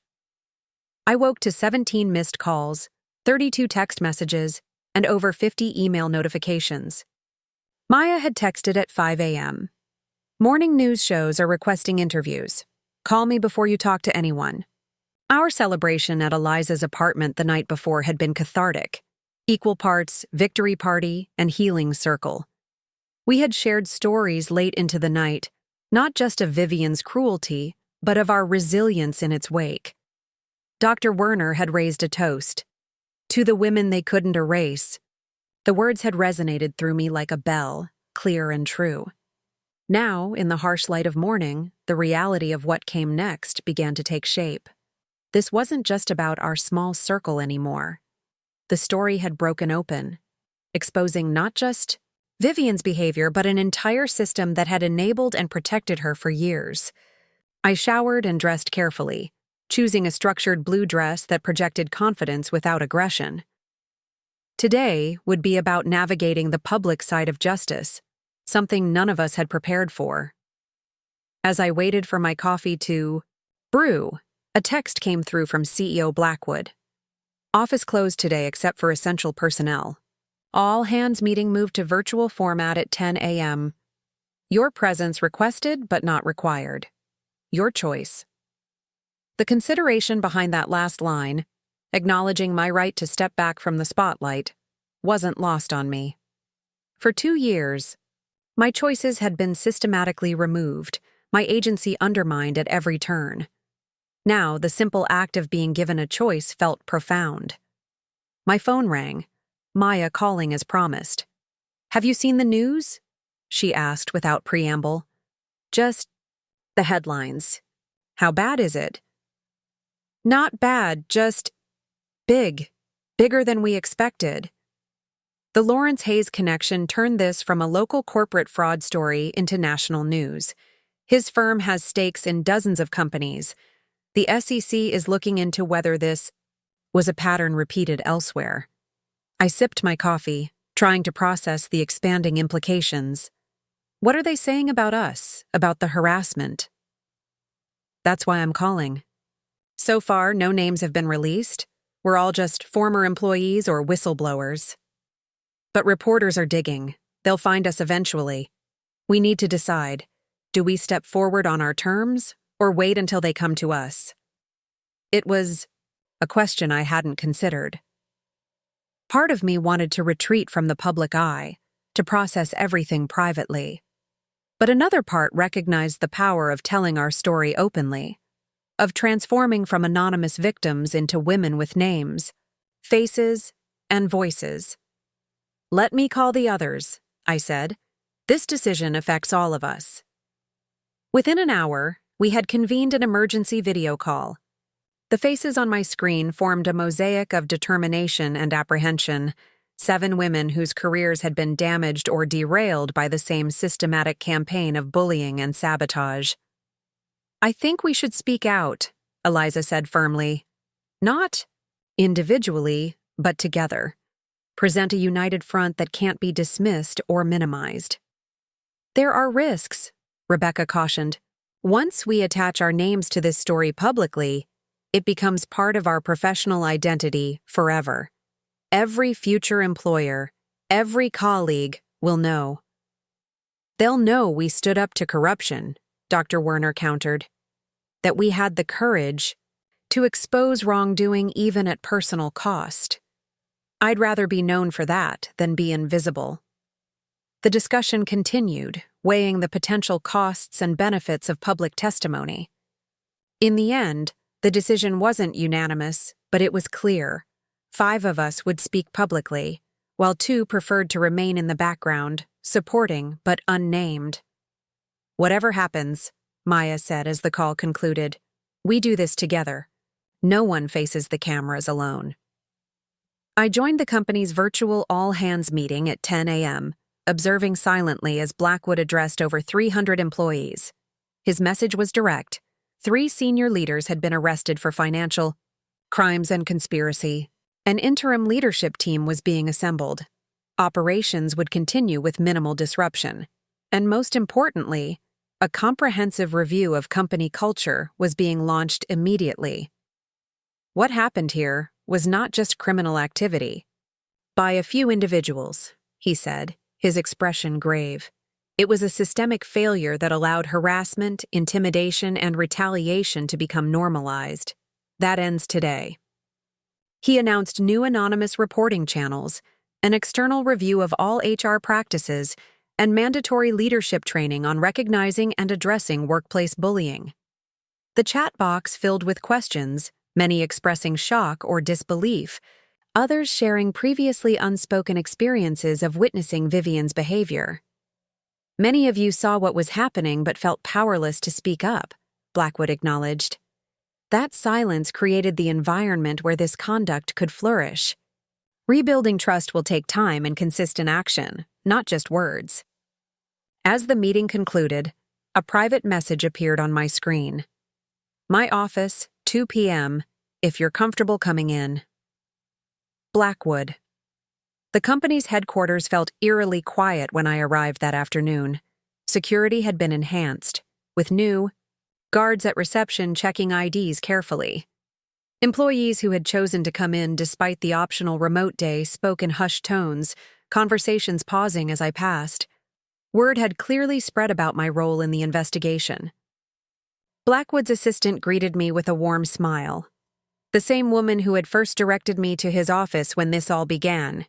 Speaker 1: I woke to 17 missed calls, 32 text messages, and over 50 email notifications. Maya had texted at 5 a.m. Morning news shows are requesting interviews. Call me before you talk to anyone. Our celebration at Eliza's apartment the night before had been cathartic, equal parts victory party and healing circle. We had shared stories late into the night, not just of Vivian's cruelty, but of our resilience in its wake. Dr. Werner had raised a toast. To the women they couldn't erase. The words had resonated through me like a bell, clear and true. Now, in the harsh light of morning, the reality of what came next began to take shape. This wasn't just about our small circle anymore. The story had broken open, exposing not just Vivian's behavior, but an entire system that had enabled and protected her for years. I showered and dressed carefully, choosing a structured blue dress that projected confidence without aggression. Today would be about navigating the public side of justice, something none of us had prepared for. As I waited for my coffee to brew, a text came through from CEO Blackwood. Office closed today except for essential personnel. All hands meeting moved to virtual format at 10 a.m. Your presence requested but not required. Your choice. The consideration behind that last line, acknowledging my right to step back from the spotlight, wasn't lost on me. For 2 years, my choices had been systematically removed, my agency undermined at every turn. Now, the simple act of being given a choice felt profound. My phone rang, Maya calling as promised. "Have you seen the news?" she asked without preamble. "Just the headlines. How bad is it?" "Not bad, just big. Bigger than we expected." The Lawrence Hayes connection turned this from a local corporate fraud story into national news. His firm has stakes in dozens of companies. The SEC is looking into whether this was a pattern repeated elsewhere. I sipped my coffee, trying to process the expanding implications. What are they saying about us, about the harassment? That's why I'm calling. So far, no names have been released. We're all just former employees or whistleblowers. But reporters are digging. They'll find us eventually. We need to decide. Do we step forward on our terms, or wait until they come to us? It was a question I hadn't considered. Part of me wanted to retreat from the public eye, to process everything privately. But another part recognized the power of telling our story openly, of transforming from anonymous victims into women with names, faces, and voices. "Let me call the others," I said. "This decision affects all of us." Within an hour, we had convened an emergency video call. The faces on my screen formed a mosaic of determination and apprehension, 7 women whose careers had been damaged or derailed by the same systematic campaign of bullying and sabotage. "I think we should speak out," Eliza said firmly. "Not individually, but together. Present a united front that can't be dismissed or minimized." "There are risks," Rebecca cautioned. "Once we attach our names to this story publicly, it becomes part of our professional identity forever. Every future employer, every colleague will know." "They'll know we stood up to corruption," Dr. Werner countered. "That we had the courage to expose wrongdoing even at personal cost. I'd rather be known for that than be invisible." The discussion continued, weighing the potential costs and benefits of public testimony. In the end, the decision wasn't unanimous, but it was clear. 5 of us would speak publicly, while 2 preferred to remain in the background, supporting but unnamed. "Whatever happens," Maya said as the call concluded, "we do this together. No one faces the cameras alone." I joined the company's virtual all-hands meeting at 10 a.m., observing silently as Blackwood addressed over 300 employees. His message was direct. 3 senior leaders had been arrested for financial crimes and conspiracy. An interim leadership team was being assembled. Operations would continue with minimal disruption. And most importantly, a comprehensive review of company culture was being launched immediately. What happened here was not just criminal activity. By a few individuals, he said, his expression grave. It was a systemic failure that allowed harassment, intimidation, and retaliation to become normalized. That ends today. He announced new anonymous reporting channels, an external review of all HR practices, and mandatory leadership training on recognizing and addressing workplace bullying. The chat box filled with questions, many expressing shock or disbelief, others sharing previously unspoken experiences of witnessing Vivian's behavior. "Many of you saw what was happening but felt powerless to speak up," Blackwood acknowledged. That silence created the environment where this conduct could flourish. Rebuilding trust will take time and consistent action, not just words. As the meeting concluded, a private message appeared on my screen. "My office, 2 p.m., if you're comfortable coming in." Blackwood. The company's headquarters felt eerily quiet when I arrived that afternoon. Security had been enhanced, with new guards at reception checking IDs carefully. Employees who had chosen to come in despite the optional remote day spoke in hushed tones, conversations pausing as I passed. Word had clearly spread about my role in the investigation. Blackwood's assistant greeted me with a warm smile. The same woman who had first directed me to his office when this all began,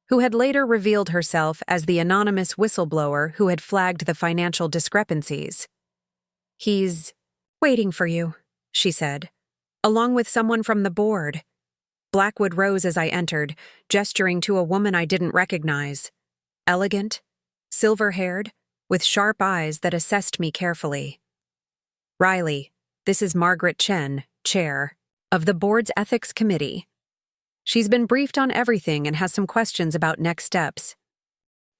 Speaker 1: who had later revealed herself as the anonymous whistleblower who had flagged the financial discrepancies. "He's waiting for you," she said, "along with someone from the board." Blackwood rose as I entered, gesturing to a woman I didn't recognize. Elegant, silver-haired, with sharp eyes that assessed me carefully. "Riley, this is Margaret Chen, chair of the board's ethics committee. She's been briefed on everything and has some questions about next steps."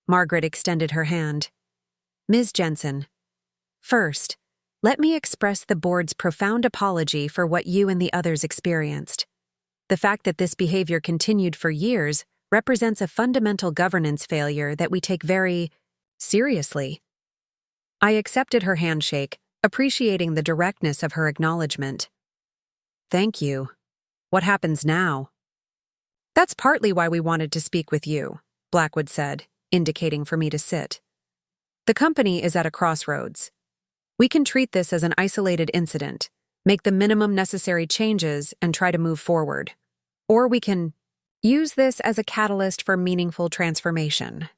Speaker 1: Margaret extended her hand. "Ms. Jensen, first, let me express the board's profound apology for what you and the others experienced. The fact that this behavior continued for years represents a fundamental governance failure that we take very seriously." I accepted her handshake, appreciating the directness of her acknowledgement. "Thank you. What happens now?" "That's partly why we wanted to speak with you," Blackwood said, indicating for me to sit. "The company is at a crossroads. We can treat this as an isolated incident, make the minimum necessary changes, and try to move forward. Or we can use this as a catalyst for meaningful transformation."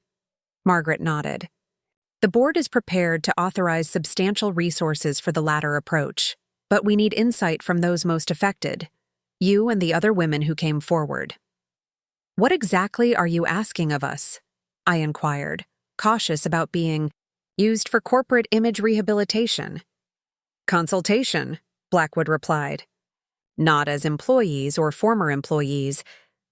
Speaker 1: Margaret nodded. "The board is prepared to authorize substantial resources for the latter approach, but we need insight from those most affected, you and the other women who came forward." "What exactly are you asking of us?" I inquired, cautious about being used for corporate image rehabilitation. "Consultation," Blackwood replied. "Not as employees or former employees,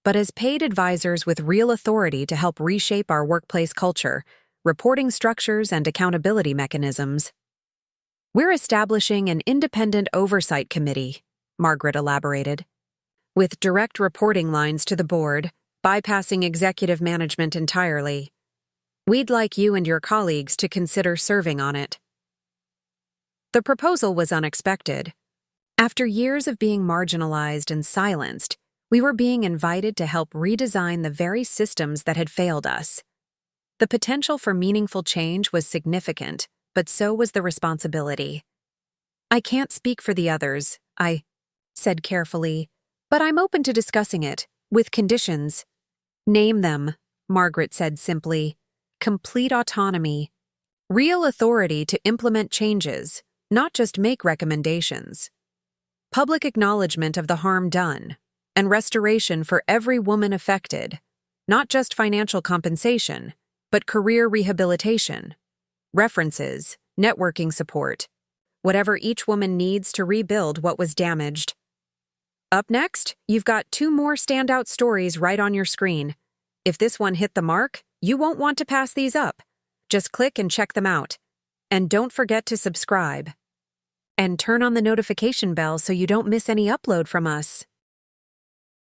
Speaker 1: but as paid advisors with real authority to help reshape our workplace culture, reporting structures, and accountability mechanisms. We're establishing an independent oversight committee," Margaret elaborated, "with direct reporting lines to the board, bypassing executive management entirely. We'd like you and your colleagues to consider serving on it." The proposal was unexpected. After years of being marginalized and silenced, we were being invited to help redesign the very systems that had failed us. The potential for meaningful change was significant, but so was the responsibility. "I can't speak for the others," I said carefully, "but I'm open to discussing it, with conditions." "Name them," Margaret said simply. "Complete autonomy. Real authority to implement changes, not just make recommendations. Public acknowledgement of the harm done, and restoration for every woman affected. Not just financial compensation, but career rehabilitation. References, networking support, whatever each woman needs to rebuild what was damaged. Up next, you've got 2 more standout stories right on your screen. If this one hit the mark, you won't want to pass these up. Just click and check them out. And don't forget to subscribe. And turn on the notification bell so you don't miss any upload from us.